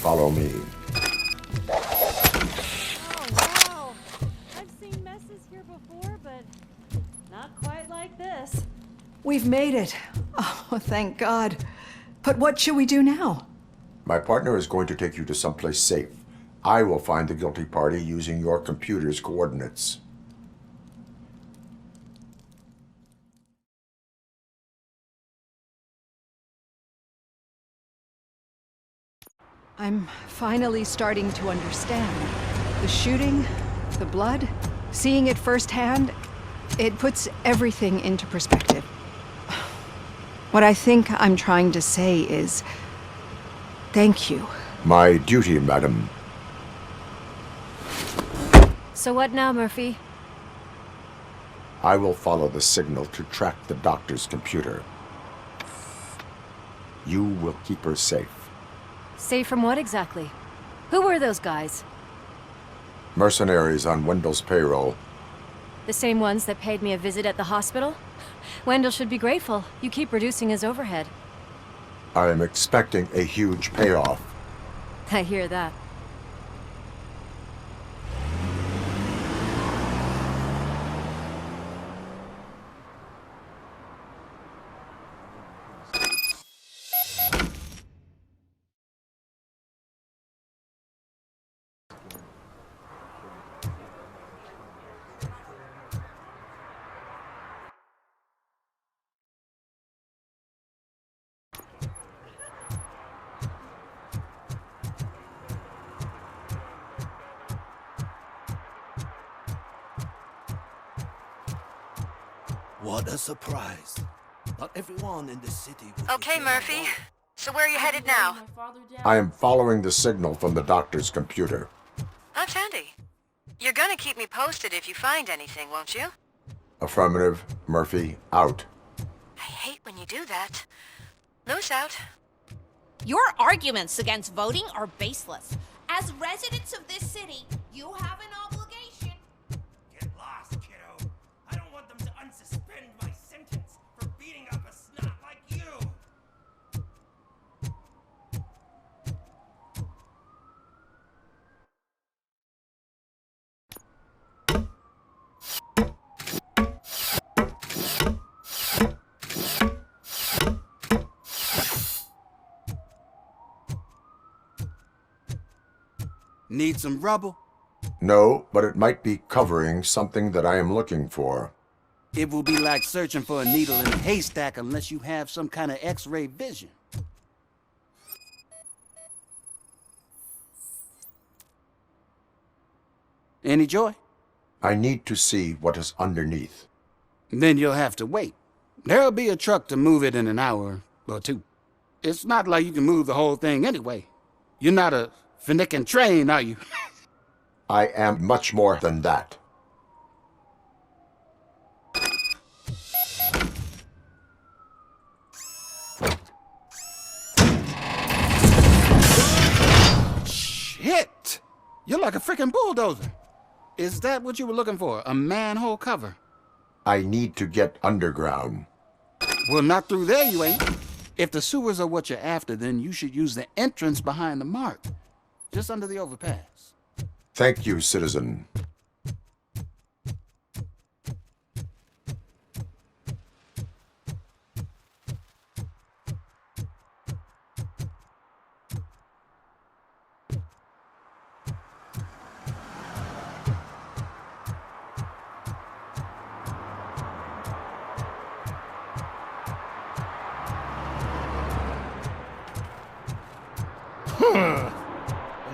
Follow me. Oh, wow. I've seen messes here before, but not quite like this. We've made it. Oh, thank God. But what should we do now? My partner is going to take you to someplace safe. I will find the guilty party using your computer's coordinates. I'm finally starting to understand. The shooting, the blood, seeing it firsthand, it puts everything into perspective. What I think I'm trying to say is, thank you. My duty, madam. So what now, Murphy? I will follow the signal to track the doctor's computer. You will keep her safe. Safe from what exactly? Who were those guys? Mercenaries on Wendell's payroll. The same ones that paid me a visit at the hospital? Wendell should be grateful. You keep reducing his overhead. I am expecting a huge payoff. I hear that. What a surprise. Not everyone in the city would Okay, Murphy. So where are you headed now? I am following the signal from the doctor's computer. That's handy. You're gonna keep me posted if you find anything, won't you? Affirmative. Murphy, out. I hate when you do that. Loose out. Your arguments against voting are baseless. As residents of this city, you have an obligation. Get lost, kiddo. I don't want them to unsuspend my sentence for beating up a snot like you. Need some rubble? No, but it might be covering something that I am looking for. It will be like searching for a needle in a haystack unless you have some kind of X-ray vision. Any joy? I need to see what is underneath. Then you'll have to wait. There'll be a truck to move it in an hour or two. It's not like you can move the whole thing anyway. You're not a finicking train, are you? I am much more than that. Shit! You're like a freaking bulldozer. Is that what you were looking for? A manhole cover? I need to get underground. Well, not through there, you ain't. If the sewers are what you're after, then you should use the entrance behind the mark. Just under the overpass. Thank you, citizen.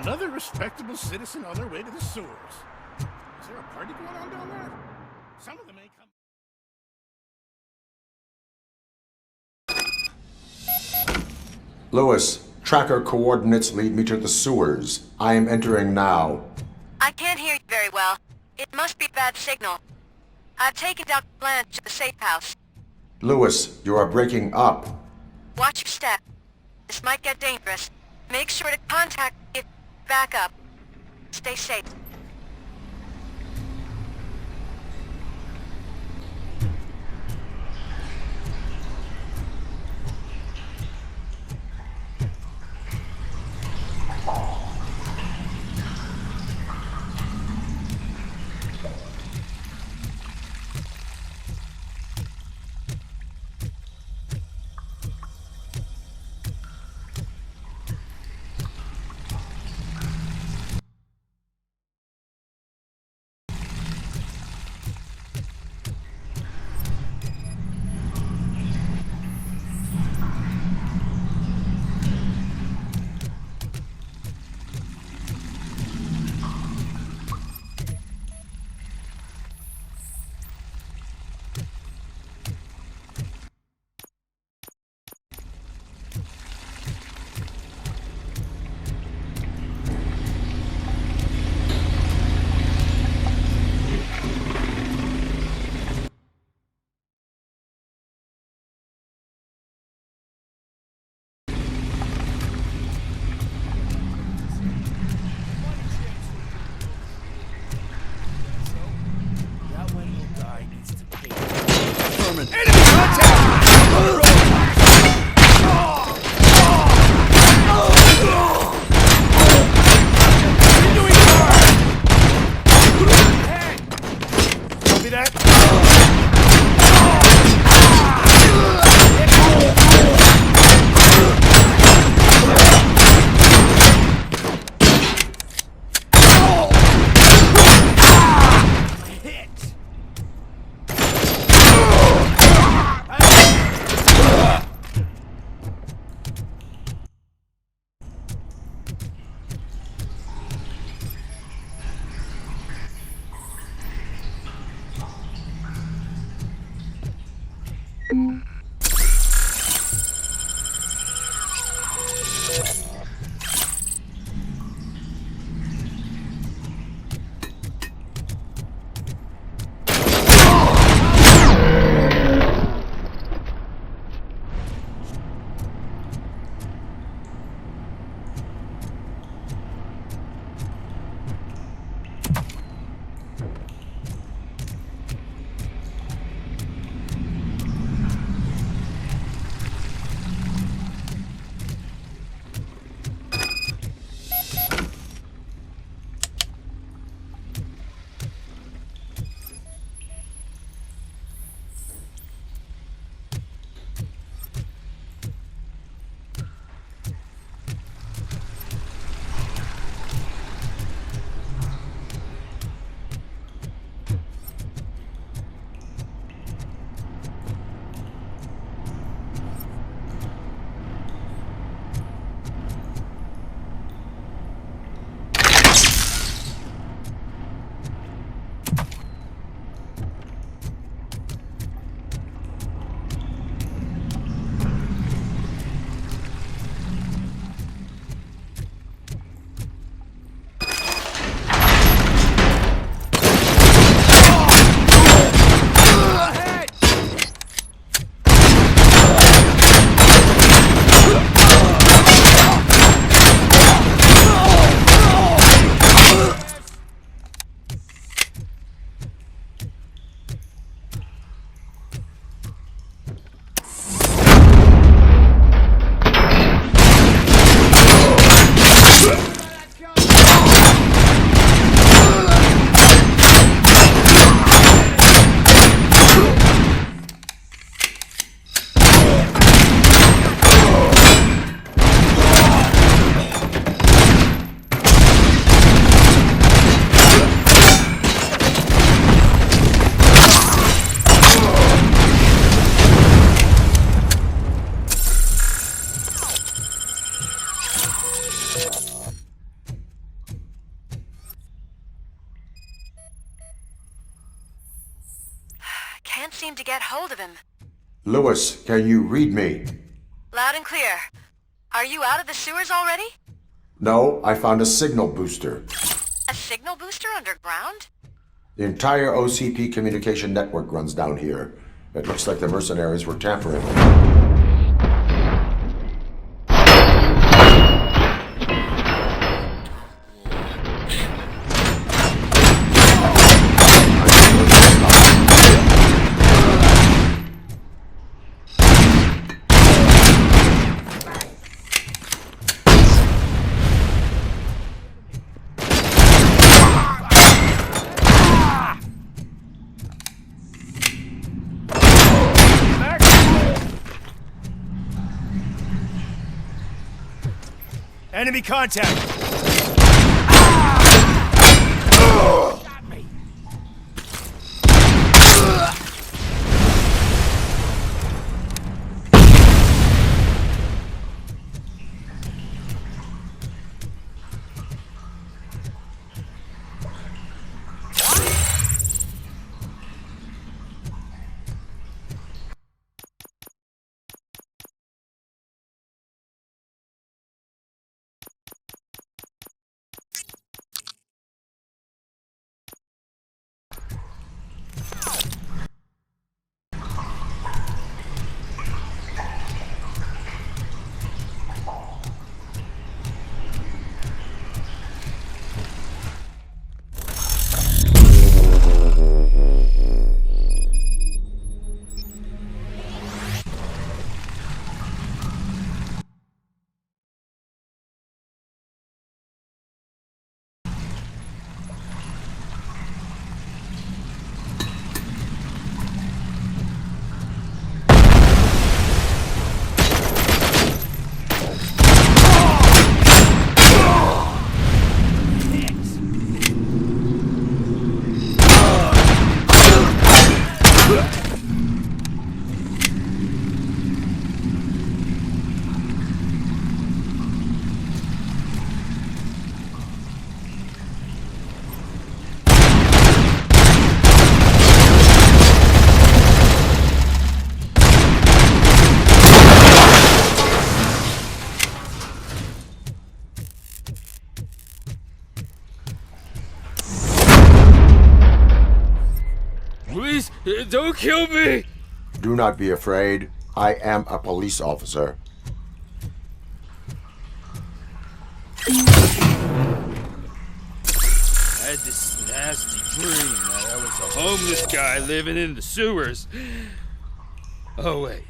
Another respectable citizen on their way to the sewers. Is there a party going on down there? Some of them may come. Lewis, tracker coordinates lead me to the sewers. I am entering now. I can't hear you very well. It must be a bad signal. I've taken Dr. Blanche to the safe house. Lewis, you are breaking up. Watch your step. This might get dangerous. Make sure to contact me if back up. Stay safe. Can't seem to get hold of him. Lewis, can you read me? Loud and clear. Are you out of the sewers already? No, I found a signal booster. A signal booster underground? The entire OCP communication network runs down here. It looks like the mercenaries were tampering. Enemy contact! Please, don't kill me! Do not be afraid. I am a police officer. I had this nasty dream that I was a homeless guy living in the sewers. Oh, wait.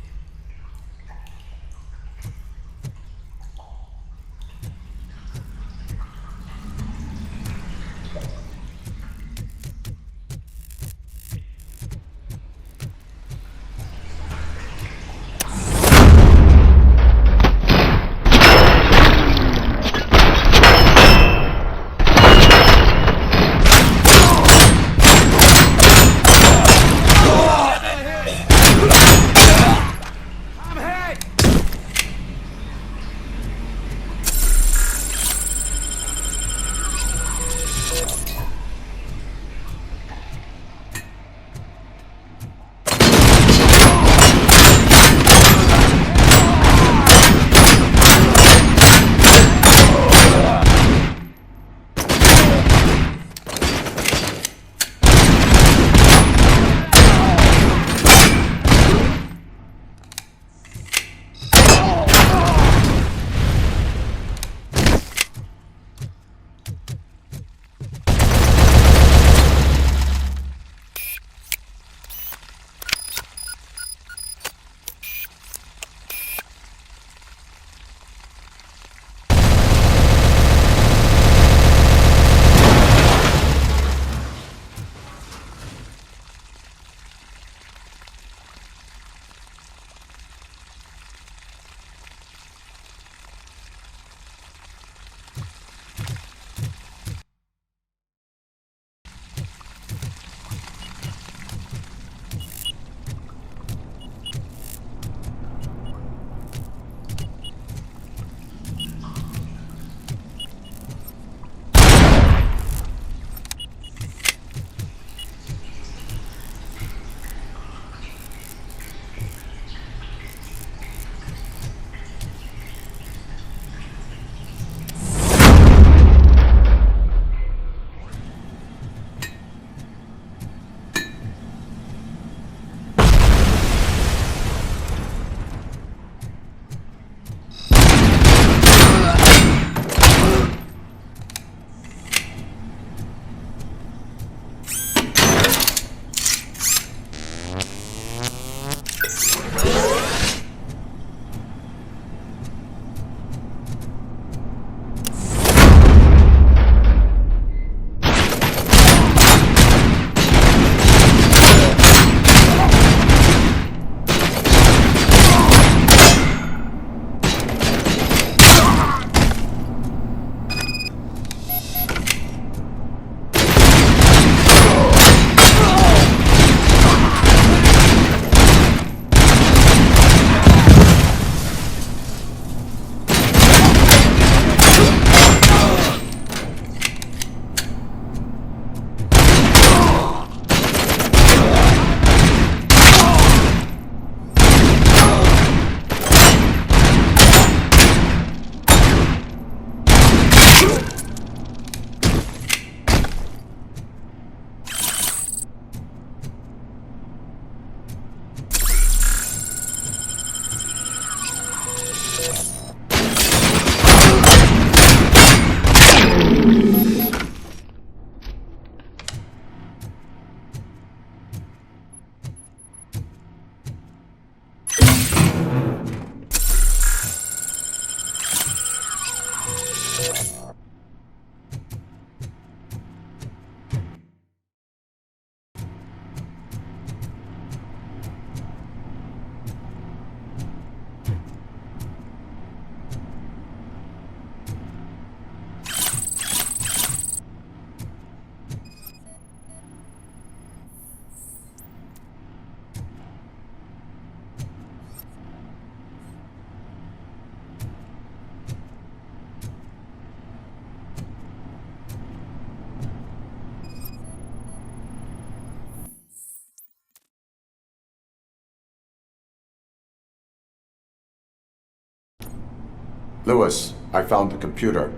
Lewis, I found the computer.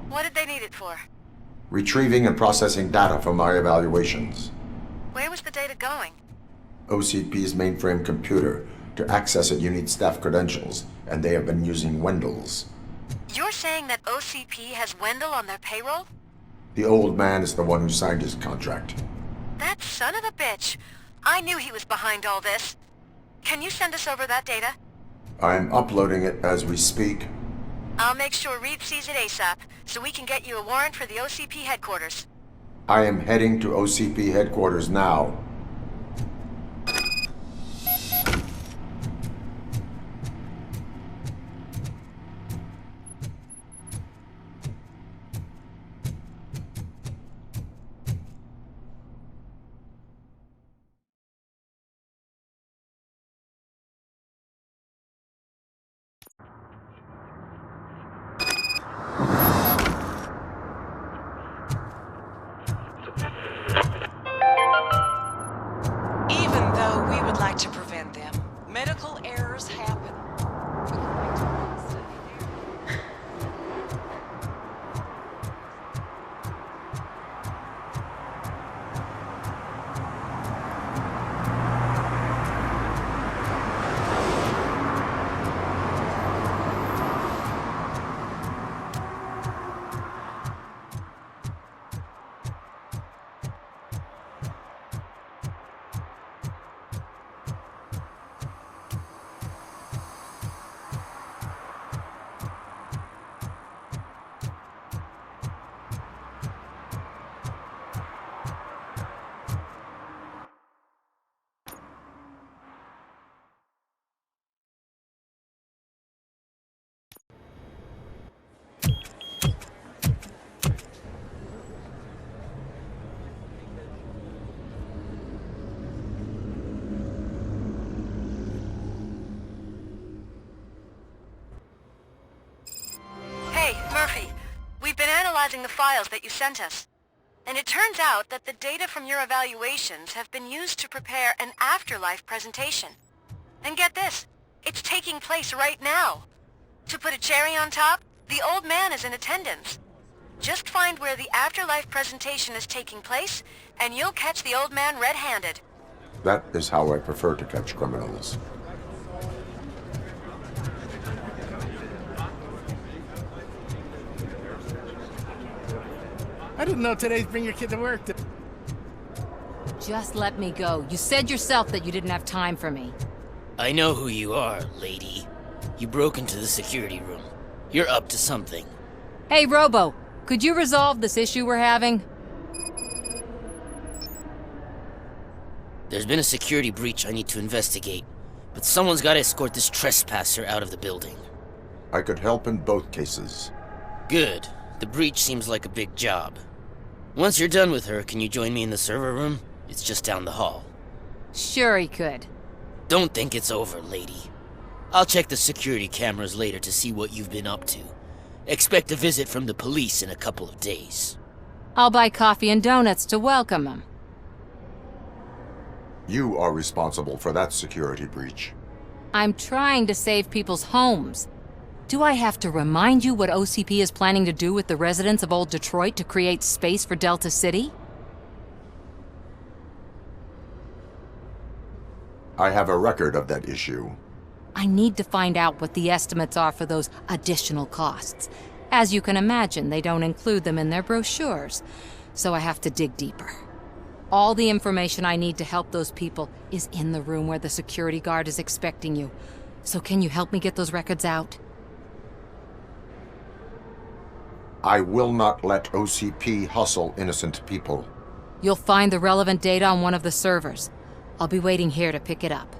What did they need it for? Retrieving and processing data from my evaluations. Where was the data going? OCP's mainframe computer. To access it, you need staff credentials, and they have been using Wendell's. You're saying that OCP has Wendell on their payroll? The old man is the one who signed his contract. That son of a bitch. I knew he was behind all this. Can you send us over that data? I'm uploading it as we speak. I'll make sure Reed sees it ASAP, so we can get you a warrant for the OCP headquarters. I am heading to OCP headquarters now. Even though we would like to prevent them, medical errors happen. Murphy, we've been analyzing the files that you sent us. And it turns out that the data from your evaluations have been used to prepare an afterlife presentation. And get this, it's taking place right now. To put a cherry on top, the old man is in attendance. Just find where the afterlife presentation is taking place, and you'll catch the old man red-handed. That is how I prefer to catch criminals. I didn't know today's bring your kid to work. Just let me go. You said yourself that you didn't have time for me. I know who you are, lady. You broke into the security room. You're up to something. Hey, Robo, could you resolve this issue we're having? There's been a security breach I need to investigate, but someone's got to escort this trespasser out of the building. I could help in both cases. Good. The breach seems like a big job. Once you're done with her, can you join me in the server room? It's just down the hall. Sure he could. Don't think it's over, lady. I'll check the security cameras later to see what you've been up to. Expect a visit from the police in a couple of days. I'll buy coffee and donuts to welcome him. You are responsible for that security breach. I'm trying to save people's homes. Do I have to remind you what OCP is planning to do with the residents of Old Detroit to create space for Delta City? I have a record of that issue. I need to find out what the estimates are for those additional costs. As you can imagine, they don't include them in their brochures, so I have to dig deeper. All the information I need to help those people is in the room where the security guard is expecting you. So can you help me get those records out? I will not let OCP hustle innocent people. You'll find the relevant data on one of the servers. I'll be waiting here to pick it up.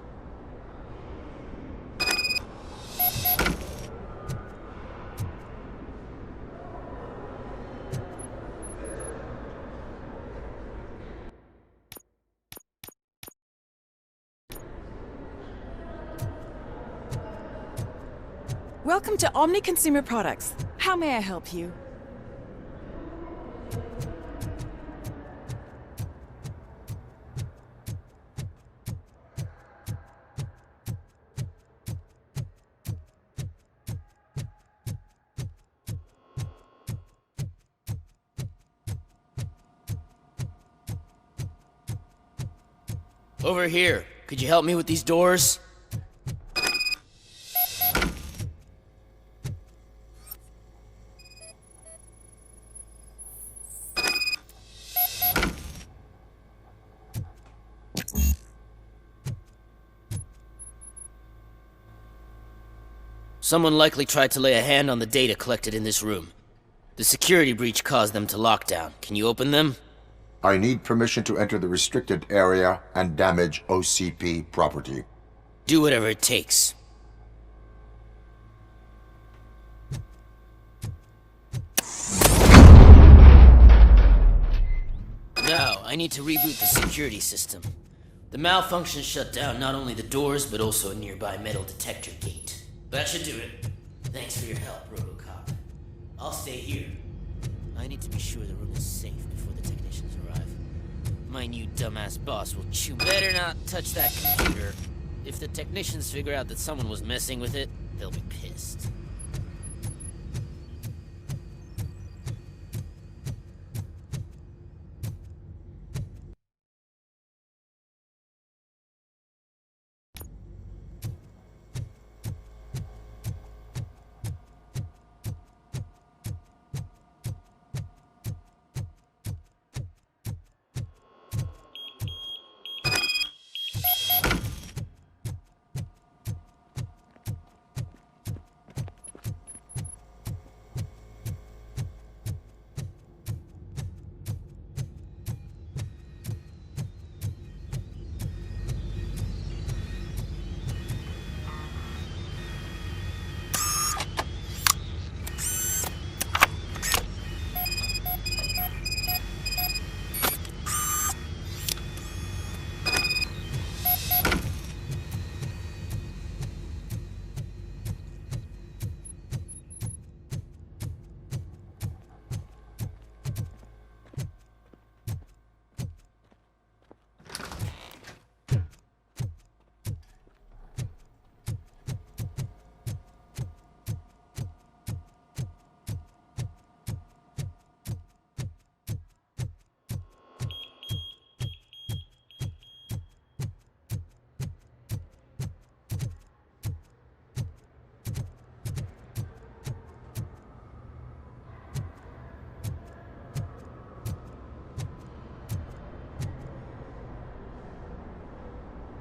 Welcome to Omni Consumer Products. How may I help you? Over here. Could you help me with these doors? Someone likely tried to lay a hand on the data collected in this room. The security breach caused them to lock down. Can you open them? I need permission to enter the restricted area and damage OCP property. Do whatever it takes. Now, I need to reboot the security system. The malfunction shut down not only the doors, but also a nearby metal detector gate. That should do it. Thanks for your help, Robocop. I'll stay here. I need to be sure the room is safe before the technicians arrive. My new dumbass boss will chew. Better not touch that computer. If the technicians figure out that someone was messing with it, they'll be pissed.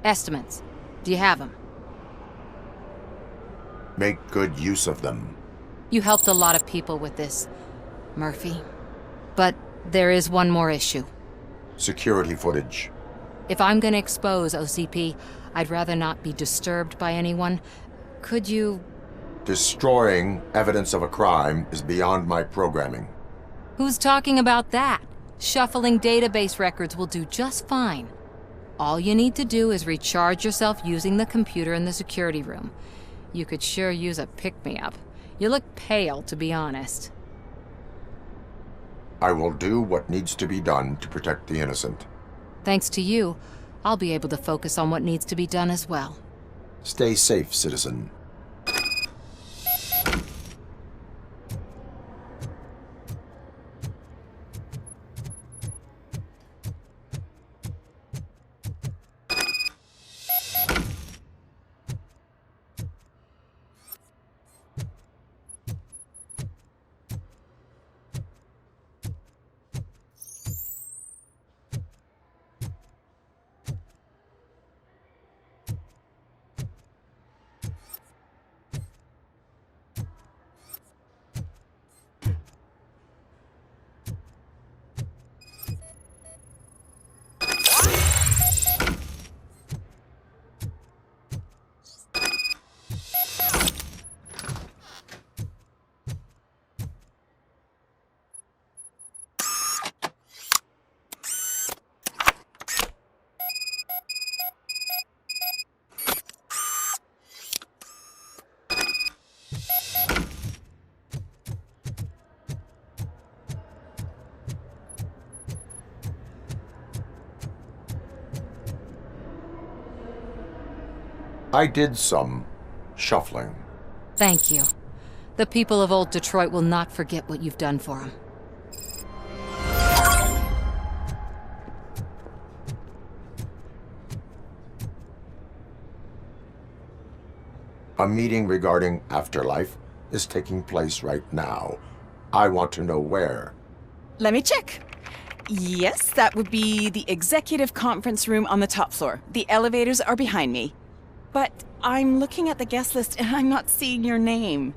Estimates. Do you have them? Make good use of them. You helped a lot of people with this, Murphy. But there is one more issue. Security footage. If I'm gonna expose OCP, I'd rather not be disturbed by anyone. Could you... Destroying evidence of a crime is beyond my programming. Who's talking about that? Shuffling database records will do just fine. All you need to do is recharge yourself using the computer in the security room. You could sure use a pick-me-up. You look pale, to be honest. I will do what needs to be done to protect the innocent. Thanks to you, I'll be able to focus on what needs to be done as well. Stay safe, citizen. I did some shuffling. Thank you. The people of old Detroit will not forget what you've done for them. A meeting regarding afterlife is taking place right now. I want to know where. Let me check. Yes, that would be the executive conference room on the top floor. The elevators are behind me. But I'm looking at the guest list and I'm not seeing your name.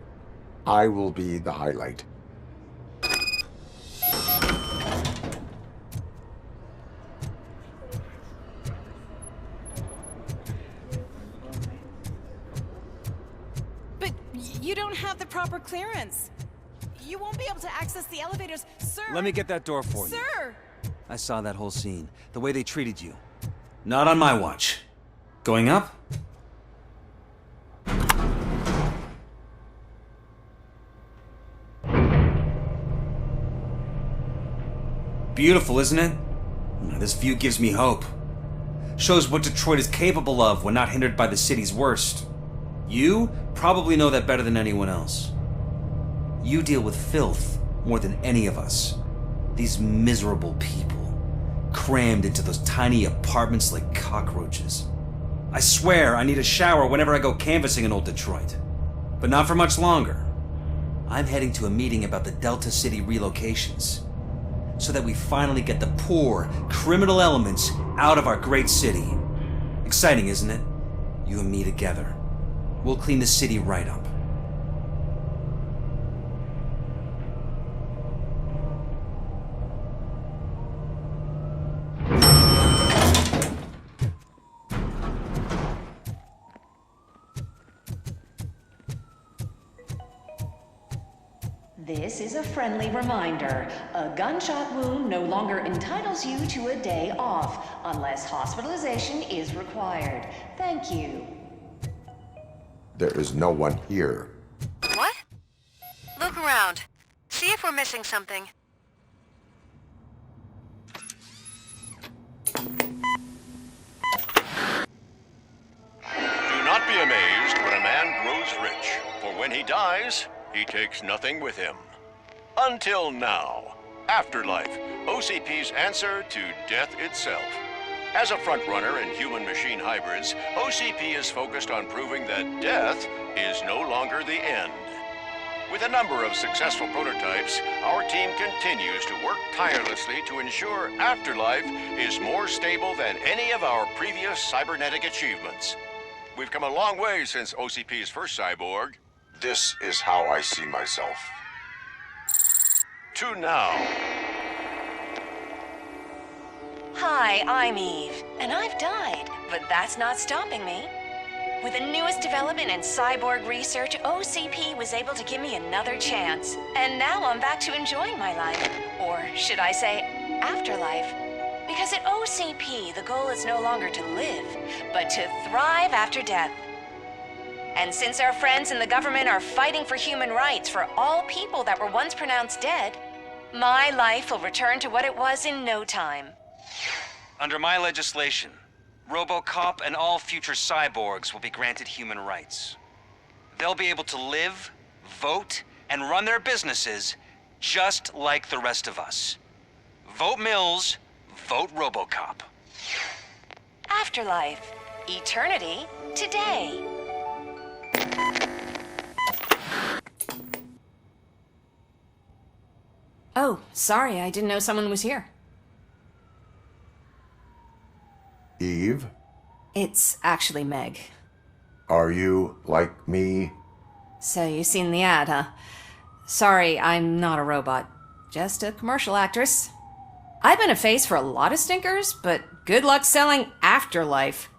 I will be the highlight. But you don't have the proper clearance. You won't be able to access the elevators, sir. Let me get that door for you. Sir! I saw that whole scene. The way they treated you. Not on my watch. Going up? Beautiful, isn't it? This view gives me hope. Shows what Detroit is capable of when not hindered by the city's worst. You probably know that better than anyone else. You deal with filth more than any of us. These miserable people, crammed into those tiny apartments like cockroaches. I swear I need a shower whenever I go canvassing in old Detroit. But not for much longer. I'm heading to a meeting about the Delta City relocations, so that we finally get the poor, criminal elements out of our great city. Exciting, isn't it? You and me together. We'll clean the city right up. This is a friendly reminder. A gunshot wound no longer entitles you to a day off, unless hospitalization is required. Thank you. There is no one here. What? Look around. See if we're missing something. Do not be amazed when a man grows rich, for when he dies, he takes nothing with him. Until now. Afterlife, OCP's answer to death itself. As a frontrunner in human-machine hybrids, OCP is focused on proving that death is no longer the end. With a number of successful prototypes, our team continues to work tirelessly to ensure Afterlife is more stable than any of our previous cybernetic achievements. We've come a long way since OCP's first cyborg. This is how I see myself. To now. Hi, I'm Eve, and I've died, but that's not stopping me. With the newest development in cyborg research, OCP was able to give me another chance. And now I'm back to enjoying my life. Or should I say, afterlife. Because at OCP, the goal is no longer to live, but to thrive after death. And since our friends in the government are fighting for human rights for all people that were once pronounced dead, my life will return to what it was in no time. Under my legislation, Robocop and all future cyborgs will be granted human rights. They'll be able to live, vote, and run their businesses just like the rest of us. Vote Mills, vote Robocop. Afterlife. Eternity today. Oh, sorry, I didn't know someone was here. Eve? It's actually Meg. Are you like me? So you've seen the ad, huh? Sorry, I'm not a robot. Just a commercial actress. I've been a face for a lot of stinkers, but good luck selling Afterlife.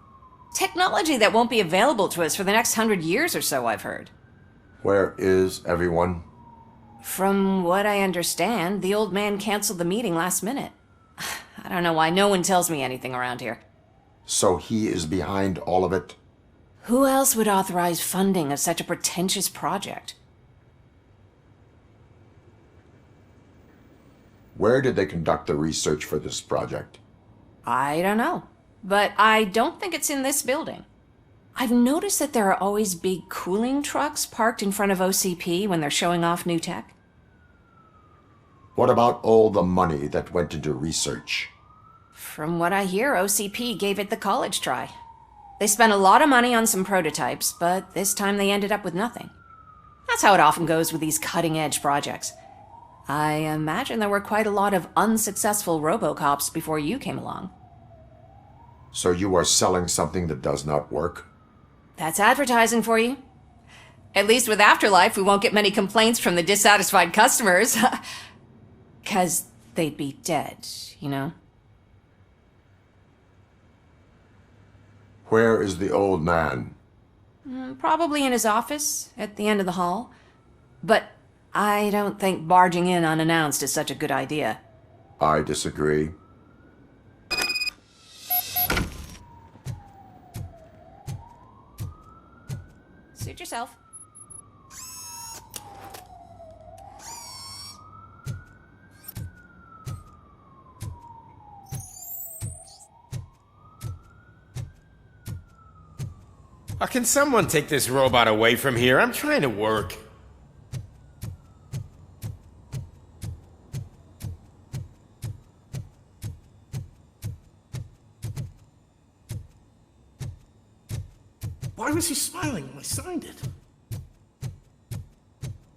Technology that won't be available to us for the next 100 years or so, I've heard. Where is everyone? From what I understand, the old man canceled the meeting last minute. I don't know why no one tells me anything around here. So he is behind all of it? Who else would authorize funding of such a pretentious project? Where did they conduct the research for this project? I don't know, but I don't think it's in this building. I've noticed that there are always big cooling trucks parked in front of OCP when they're showing off new tech. What about all the money that went into research? From what I hear, OCP gave it the college try. They spent a lot of money on some prototypes, but this time they ended up with nothing. That's how it often goes with these cutting-edge projects. I imagine there were quite a lot of unsuccessful Robocops before you came along. So you are selling something that does not work? That's advertising for you. At least with Afterlife, we won't get many complaints from the dissatisfied customers. 'Cause they'd be dead, you know? Where is the old man? Probably in his office, at the end of the hall. But I don't think barging in unannounced is such a good idea. I disagree. Suit yourself. Can someone take this robot away from here? I'm trying to work. Why was he smiling when I signed it?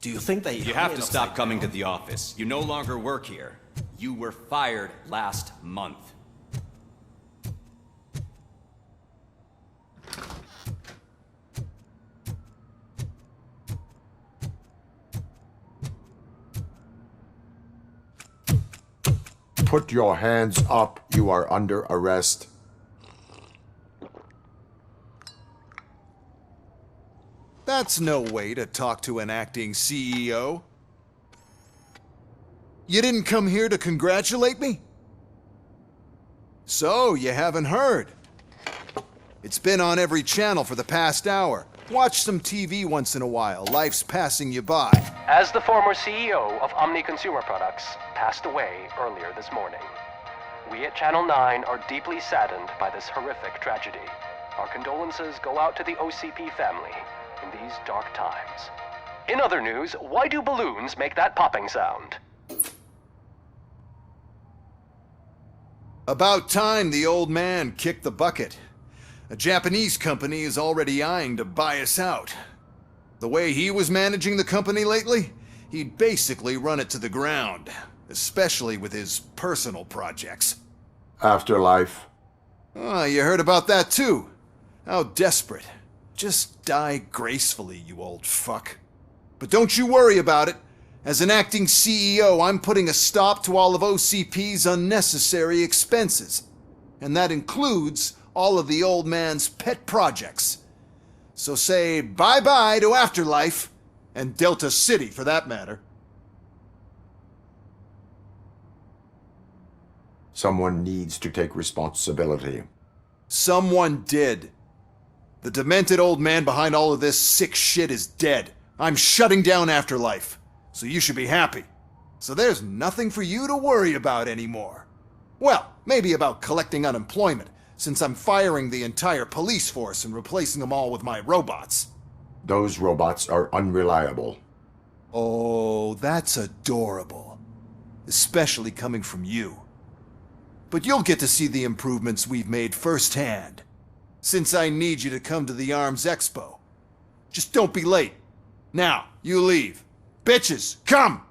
Do you think they... You have to stop coming to the office. You no longer work here. You were fired last month. Put your hands up. You are under arrest. That's no way to talk to an acting CEO. You didn't come here to congratulate me? So, you haven't heard. It's been on every channel for the past hour. Watch some TV once in a while. Life's passing you by. As the former CEO of Omni Consumer Products passed away earlier this morning, we at Channel 9 are deeply saddened by this horrific tragedy. Our condolences go out to the OCP family in these dark times. In other news, why do balloons make that popping sound? About time the old man kicked the bucket. A Japanese company is already eyeing to buy us out. The way he was managing the company lately, he'd basically run it to the ground, especially with his personal projects. Afterlife. Oh, you heard about that too? How desperate. Just die gracefully, you old fuck. But don't you worry about it. As an acting CEO, I'm putting a stop to all of OCP's unnecessary expenses. And that includes all of the old man's pet projects. So say bye-bye to Afterlife, and Delta City for that matter. Someone needs to take responsibility. Someone did. The demented old man behind all of this sick shit is dead. I'm shutting down Afterlife, so you should be happy. So there's nothing for you to worry about anymore. Well, maybe about collecting unemployment, since I'm firing the entire police force and replacing them all with my robots. Those robots are unreliable. Oh, that's adorable. Especially coming from you. But you'll get to see the improvements we've made firsthand. Since I need you to come to the ARMS Expo. Just don't be late. Now, you leave. Bitches, come!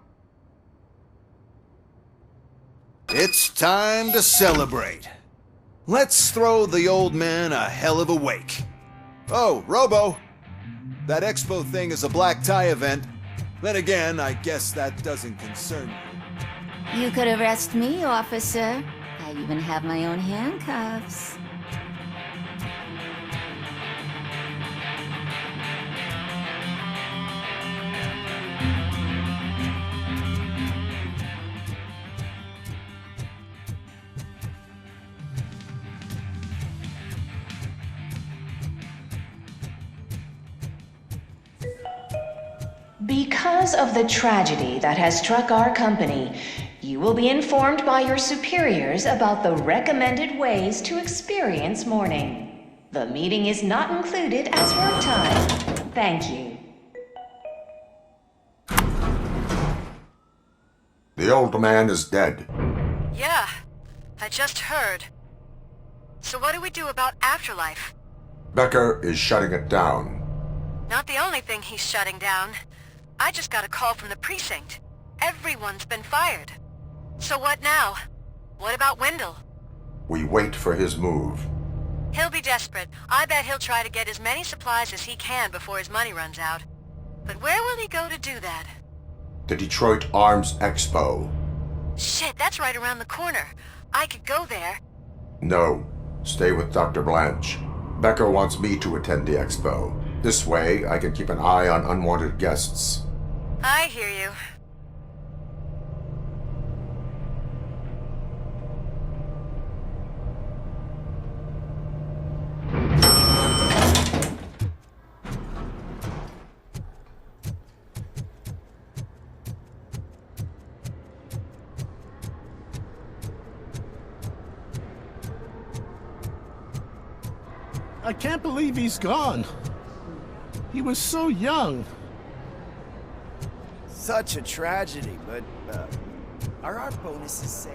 It's time to celebrate. Let's throw the old man a hell of a wake. Oh, Robo! That expo thing is a black tie event. Then again, I guess that doesn't concern you. You could arrest me, officer. I even have my own handcuffs. Because of the tragedy that has struck our company, you will be informed by your superiors about the recommended ways to experience mourning. The meeting is not included as work time. Thank you. The old man is dead. Yeah, I just heard. So what do we do about Afterlife? Becker is shutting it down. Not the only thing he's shutting down. I just got a call from the precinct. Everyone's been fired. So what now? What about Wendell? We wait for his move. He'll be desperate. I bet he'll try to get as many supplies as he can before his money runs out. But where will he go to do that? The Detroit Arms Expo. Shit, that's right around the corner. I could go there. No. Stay with Dr. Blanche. Becker wants me to attend the expo. This way, I can keep an eye on unwanted guests. I hear you. I can't believe he's gone. He was so young. Such a tragedy, but are our bonuses safe?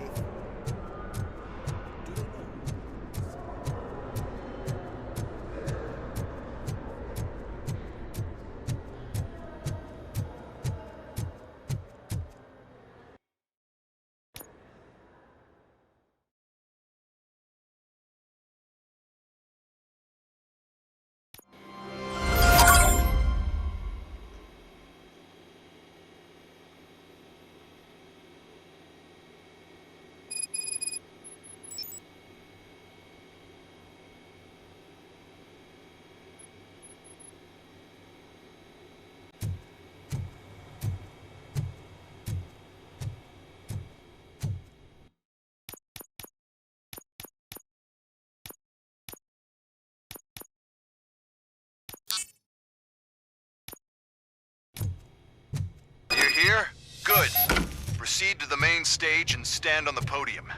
You're here? Good. Proceed to the main stage and stand on the podium.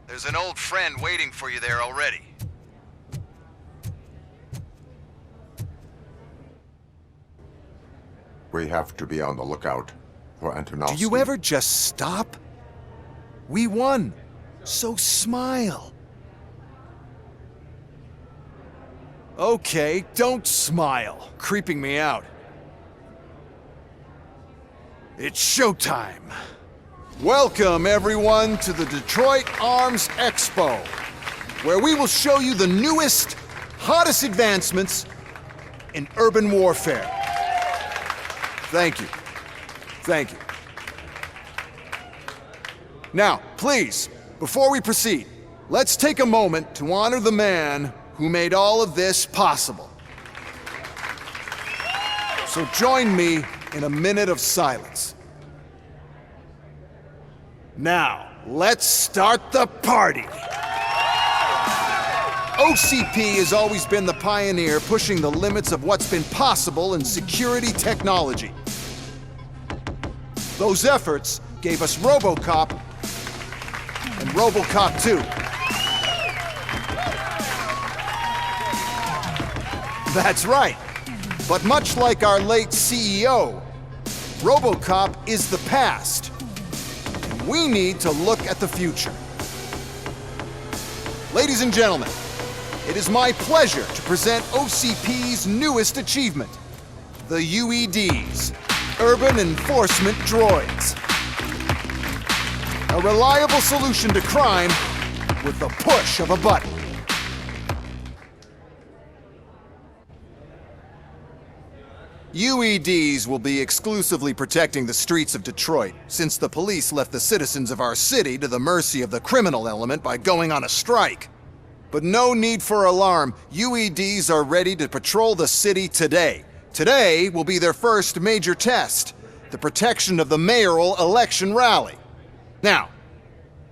There's an old friend waiting for you there already. We have to be on the lookout for Antonovsky. Do you ever just stop? We won, so smile. Okay, don't smile. Creeping me out. It's showtime. Welcome, everyone, to the Detroit Arms Expo, where we will show you the newest, hottest advancements in urban warfare. Thank you. Thank you. Now, please, before we proceed, let's take a moment to honor the man who made all of this possible. So join me in a minute of silence. Now, let's start the party. OCP has always been the pioneer pushing the limits of what's been possible in security technology. Those efforts gave us Robocop and Robocop 2. That's right. But much like our late CEO, Robocop is the past. And we need to look at the future. Ladies and gentlemen, it is my pleasure to present OCP's newest achievement, the UEDs, Urban Enforcement Droids. A reliable solution to crime with the push of a button. UEDs will be exclusively protecting the streets of Detroit, since the police left the citizens of our city to the mercy of the criminal element by going on a strike. But no need for alarm. UEDs are ready to patrol the city today. Today will be their first major test, the protection of the mayoral election rally. Now,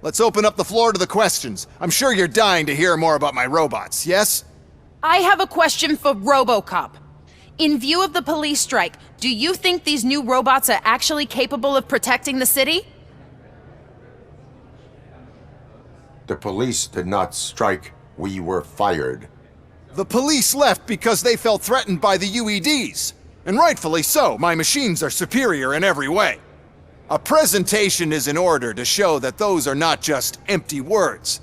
let's open up the floor to the questions. I'm sure you're dying to hear more about my robots, yes? I have a question for Robocop. In view of the police strike, do you think these new robots are actually capable of protecting the city? The police did not strike. We were fired. The police left because they felt threatened by the UEDs. And rightfully so. My machines are superior in every way. A presentation is in order to show that those are not just empty words.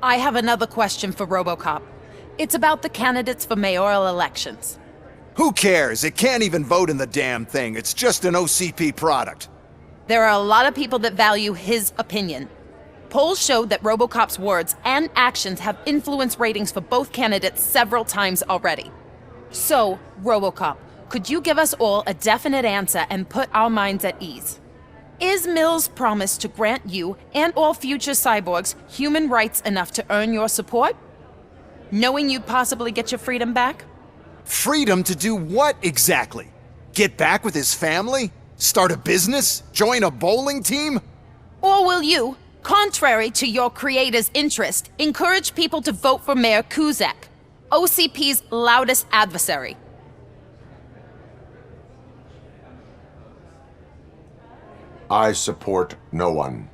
I have another question for Robocop. It's about the candidates for mayoral elections. Who cares? It can't even vote in the damn thing. It's just an OCP product. There are a lot of people that value his opinion. Polls showed that Robocop's words and actions have influenced ratings for both candidates several times already. So, Robocop, could you give us all a definite answer and put our minds at ease? Is Mills' promise to grant you and all future cyborgs human rights enough to earn your support? Knowing you'd possibly get your freedom back? Freedom to do what exactly? Get back with his family? Start a business? Join a bowling team? Or will you, contrary to your creator's interest, encourage people to vote for Mayor Kuzak, OCP's loudest adversary? I support no one.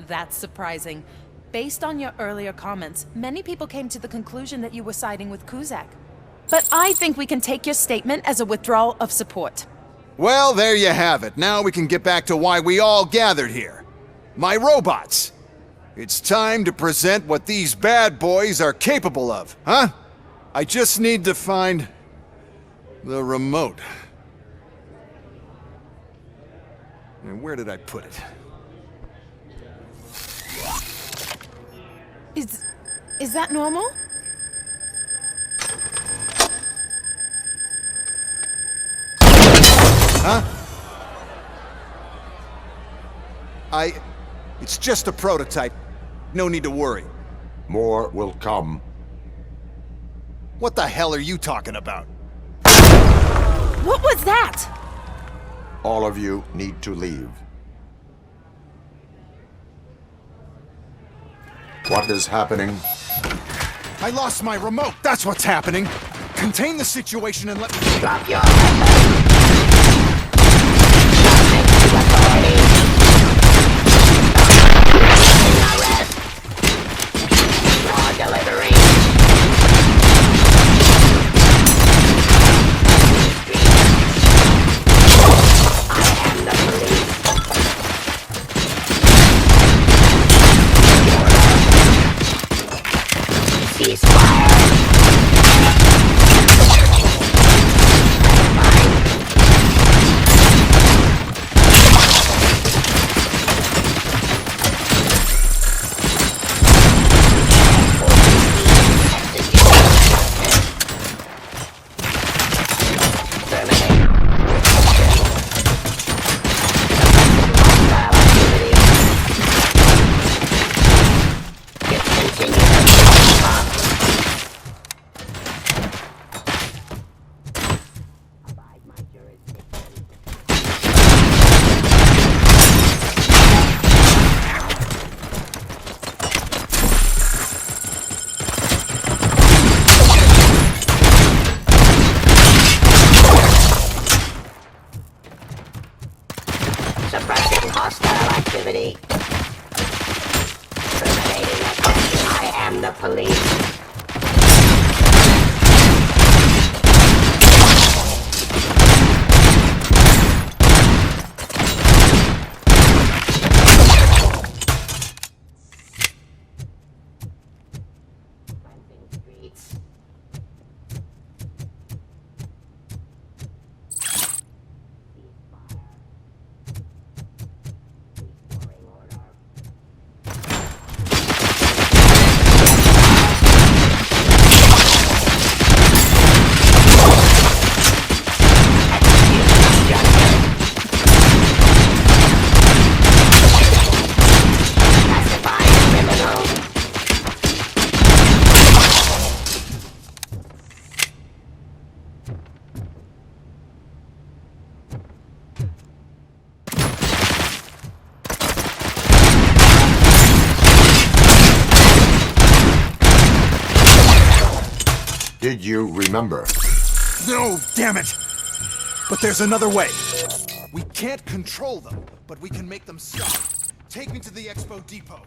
That's surprising. Based on your earlier comments, many people came to the conclusion that you were siding with Kuzak. But I think we can take your statement as a withdrawal of support. Well, there you have it. Now we can get back to why we all gathered here. My robots. It's time to present what these bad boys are capable of, huh? I just need to find the remote. And where did I put it? Is that normal? Huh? It's just a prototype. No need to worry. More will come. What the hell are you talking about? What was that? All of you need to leave. What is happening? I lost my remote. That's what's happening. Contain the situation and let me... Drop your delivery. I am the police. Ceasefire. Suppressing hostile activity. Terminating attention. I am the police. Did you remember? No, damn it! But there's another way. We can't control them, but we can make them stop. Take me to the Expo Depot.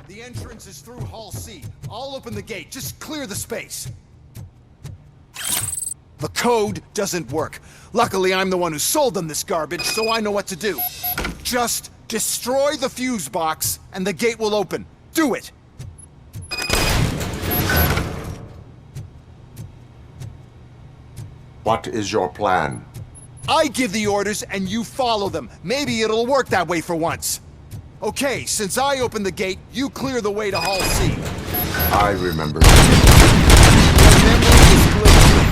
The entrance is through Hall C. I'll open the gate. Just clear the space. The code doesn't work. Luckily, I'm the one who sold them this garbage, so I know what to do. Just destroy the fuse box, and the gate will open. Do it! What is your plan? I give the orders and you follow them. Maybe it'll work that way for once. Okay, since I opened the gate, you clear the way to Hall C. I remember. Your memory is glitchy.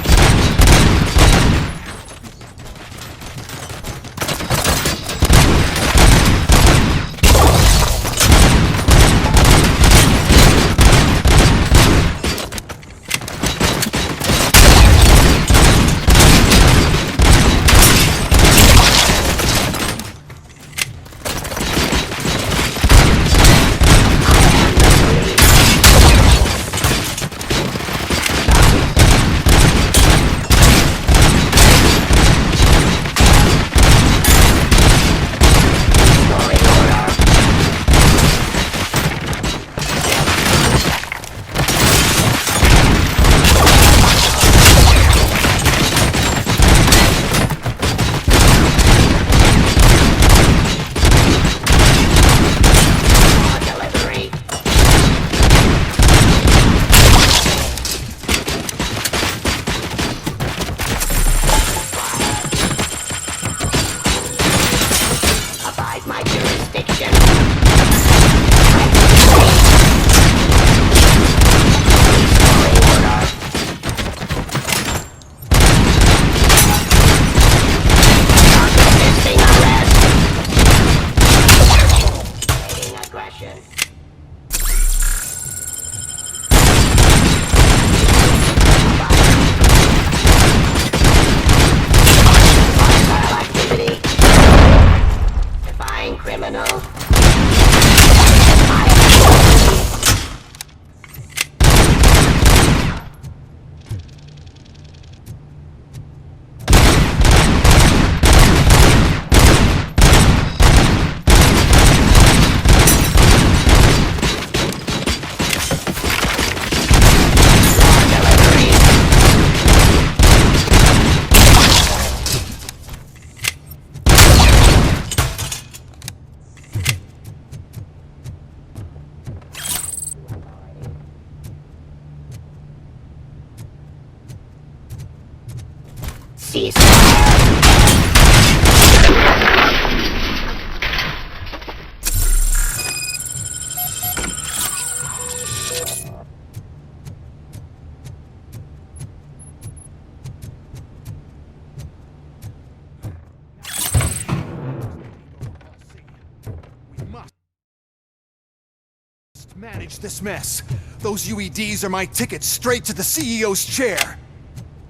Manage this mess. Those UEDs are my ticket straight to the CEO's chair.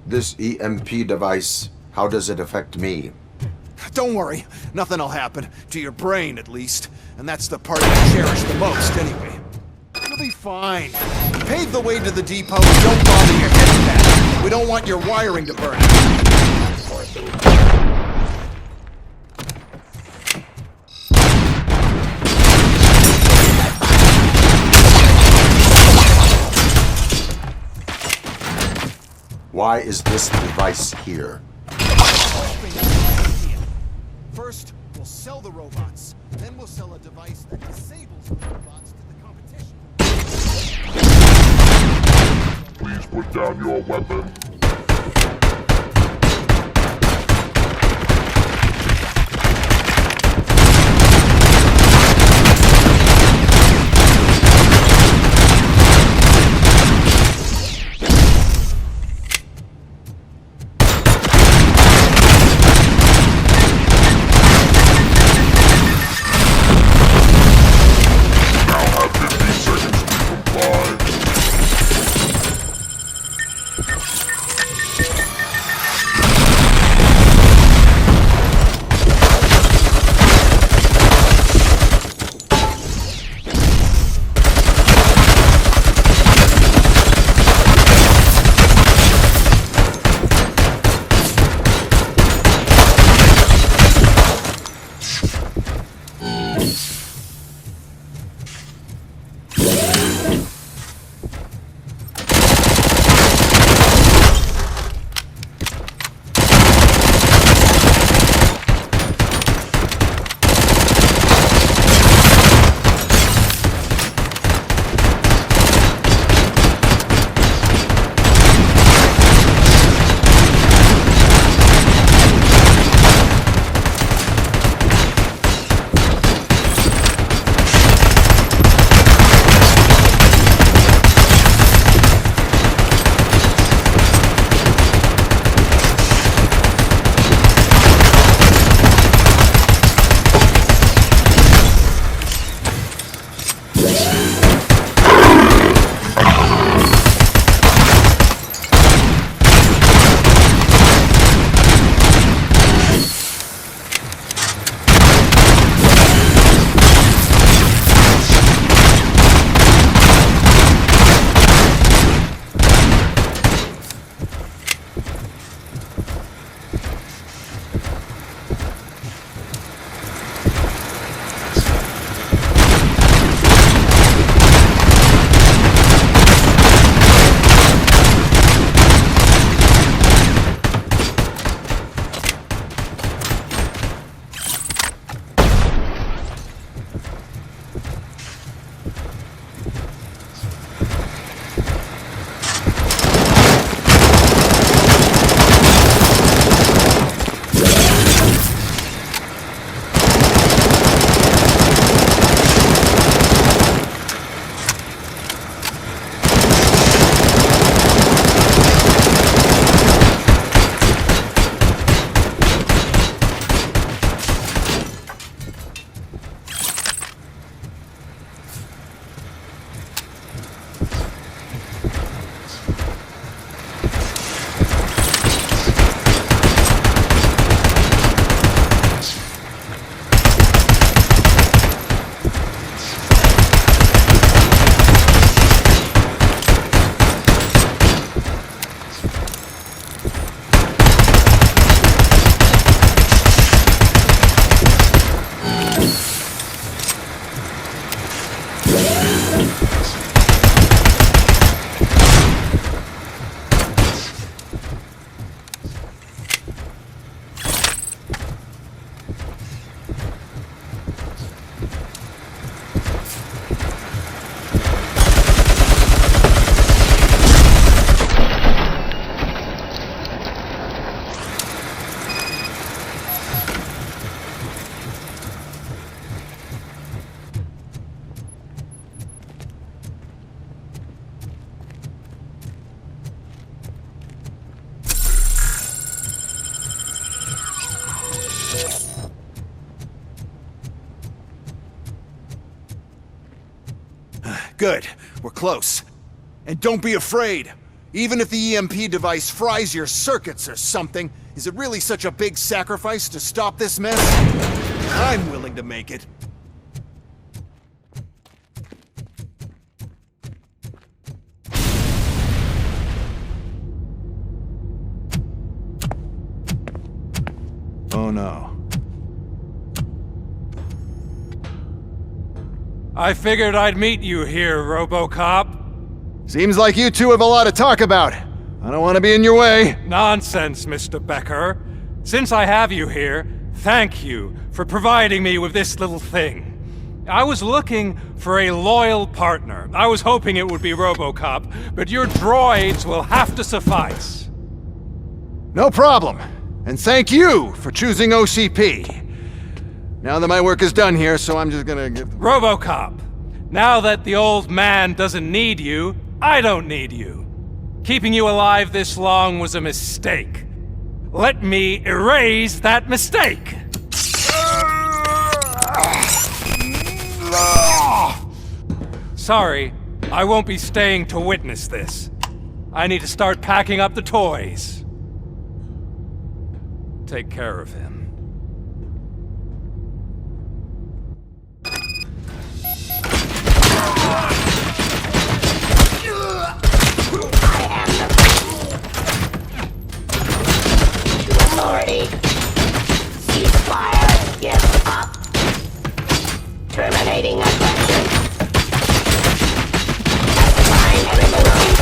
This EMP device, how does it affect me? Don't worry, nothing'll happen. To your brain, at least. And that's the part I cherish the most, anyway. You'll be fine. Pave the way to the depot and don't bother your head with that. We don't want your wiring to burn out. Why is this device here? First, we'll sell the robots. Then we'll sell a device that disables the robots to the competition. Please put down your weapon. Good. We're close. And don't be afraid. Even if the EMP device fries your circuits or something, is it really such a big sacrifice to stop this mess? I'm willing to make it. Oh no. I figured I'd meet you here, Robocop. Seems like you two have a lot to talk about. I don't want to be in your way. Nonsense, Mr. Becker. Since I have you here, thank you for providing me with this little thing. I was looking for a loyal partner. I was hoping it would be Robocop, but your droids will have to suffice. No problem. And thank you for choosing OCP. Now that my work is done here, so I'm just gonna give... Robocop, now that the old man doesn't need you, I don't need you. Keeping you alive this long was a mistake. Let me erase that mistake! Sorry, I won't be staying to witness this. I need to start packing up the toys. Take care of him. Authority. Ceasefire. Give up. Terminating aggression. Pacifying every balloon.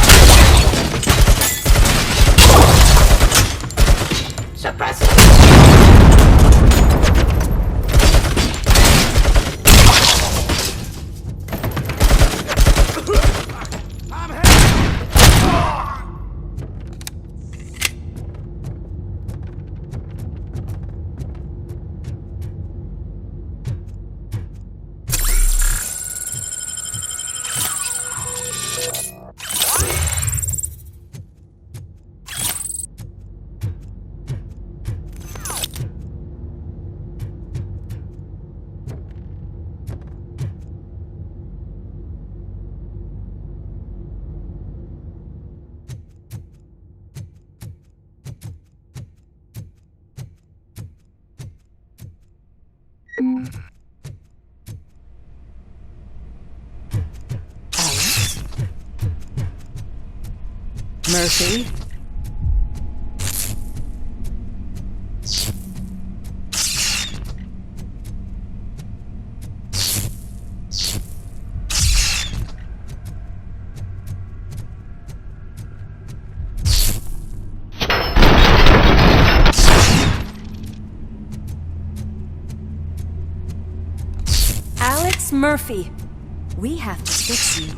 Suppressing. Murphy? Alex Murphy, we have to fix you.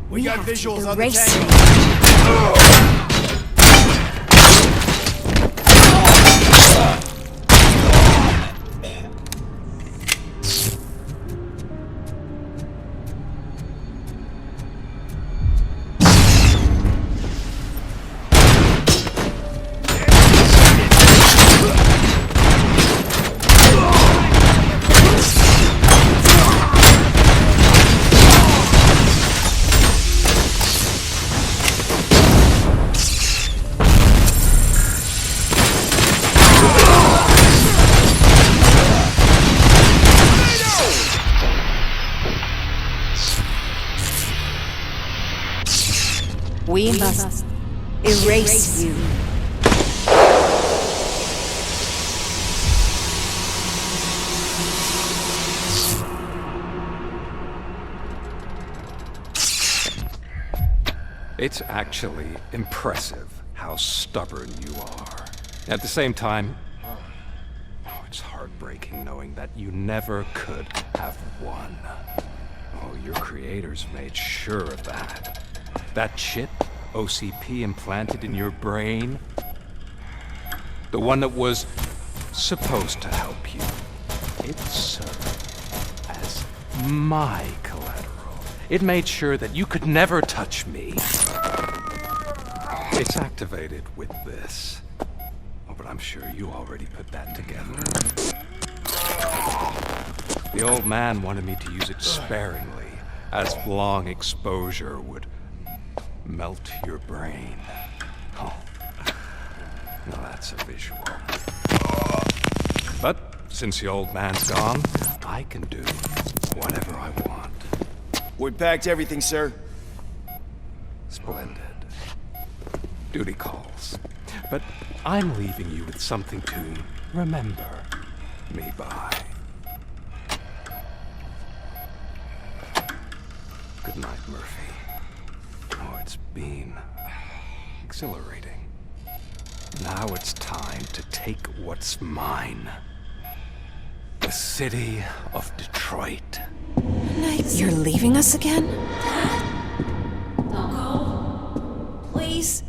We got have to visuals on the erase tank. We must erase you. It's actually impressive how stubborn you are. At the same time, it's heartbreaking knowing that you never could have won. Oh, your creators made sure of that. That chip OCP implanted in your brain, the one that was supposed to help you, it served as my collateral. It made sure that you could never touch me. It's activated with this. Oh, but I'm sure you already put that together. The old man wanted me to use it sparingly, as long exposure would melt your brain. Oh, now that's a visual. But since the old man's gone, I can do whatever I want. We packed everything, sir. Splendid. Duty calls. But I'm leaving you with something to remember me by. Good night, Murphy. Oh, it's been exhilarating. Now it's time to take what's mine. The city of Detroit. You're leaving us again? Don't go. Please.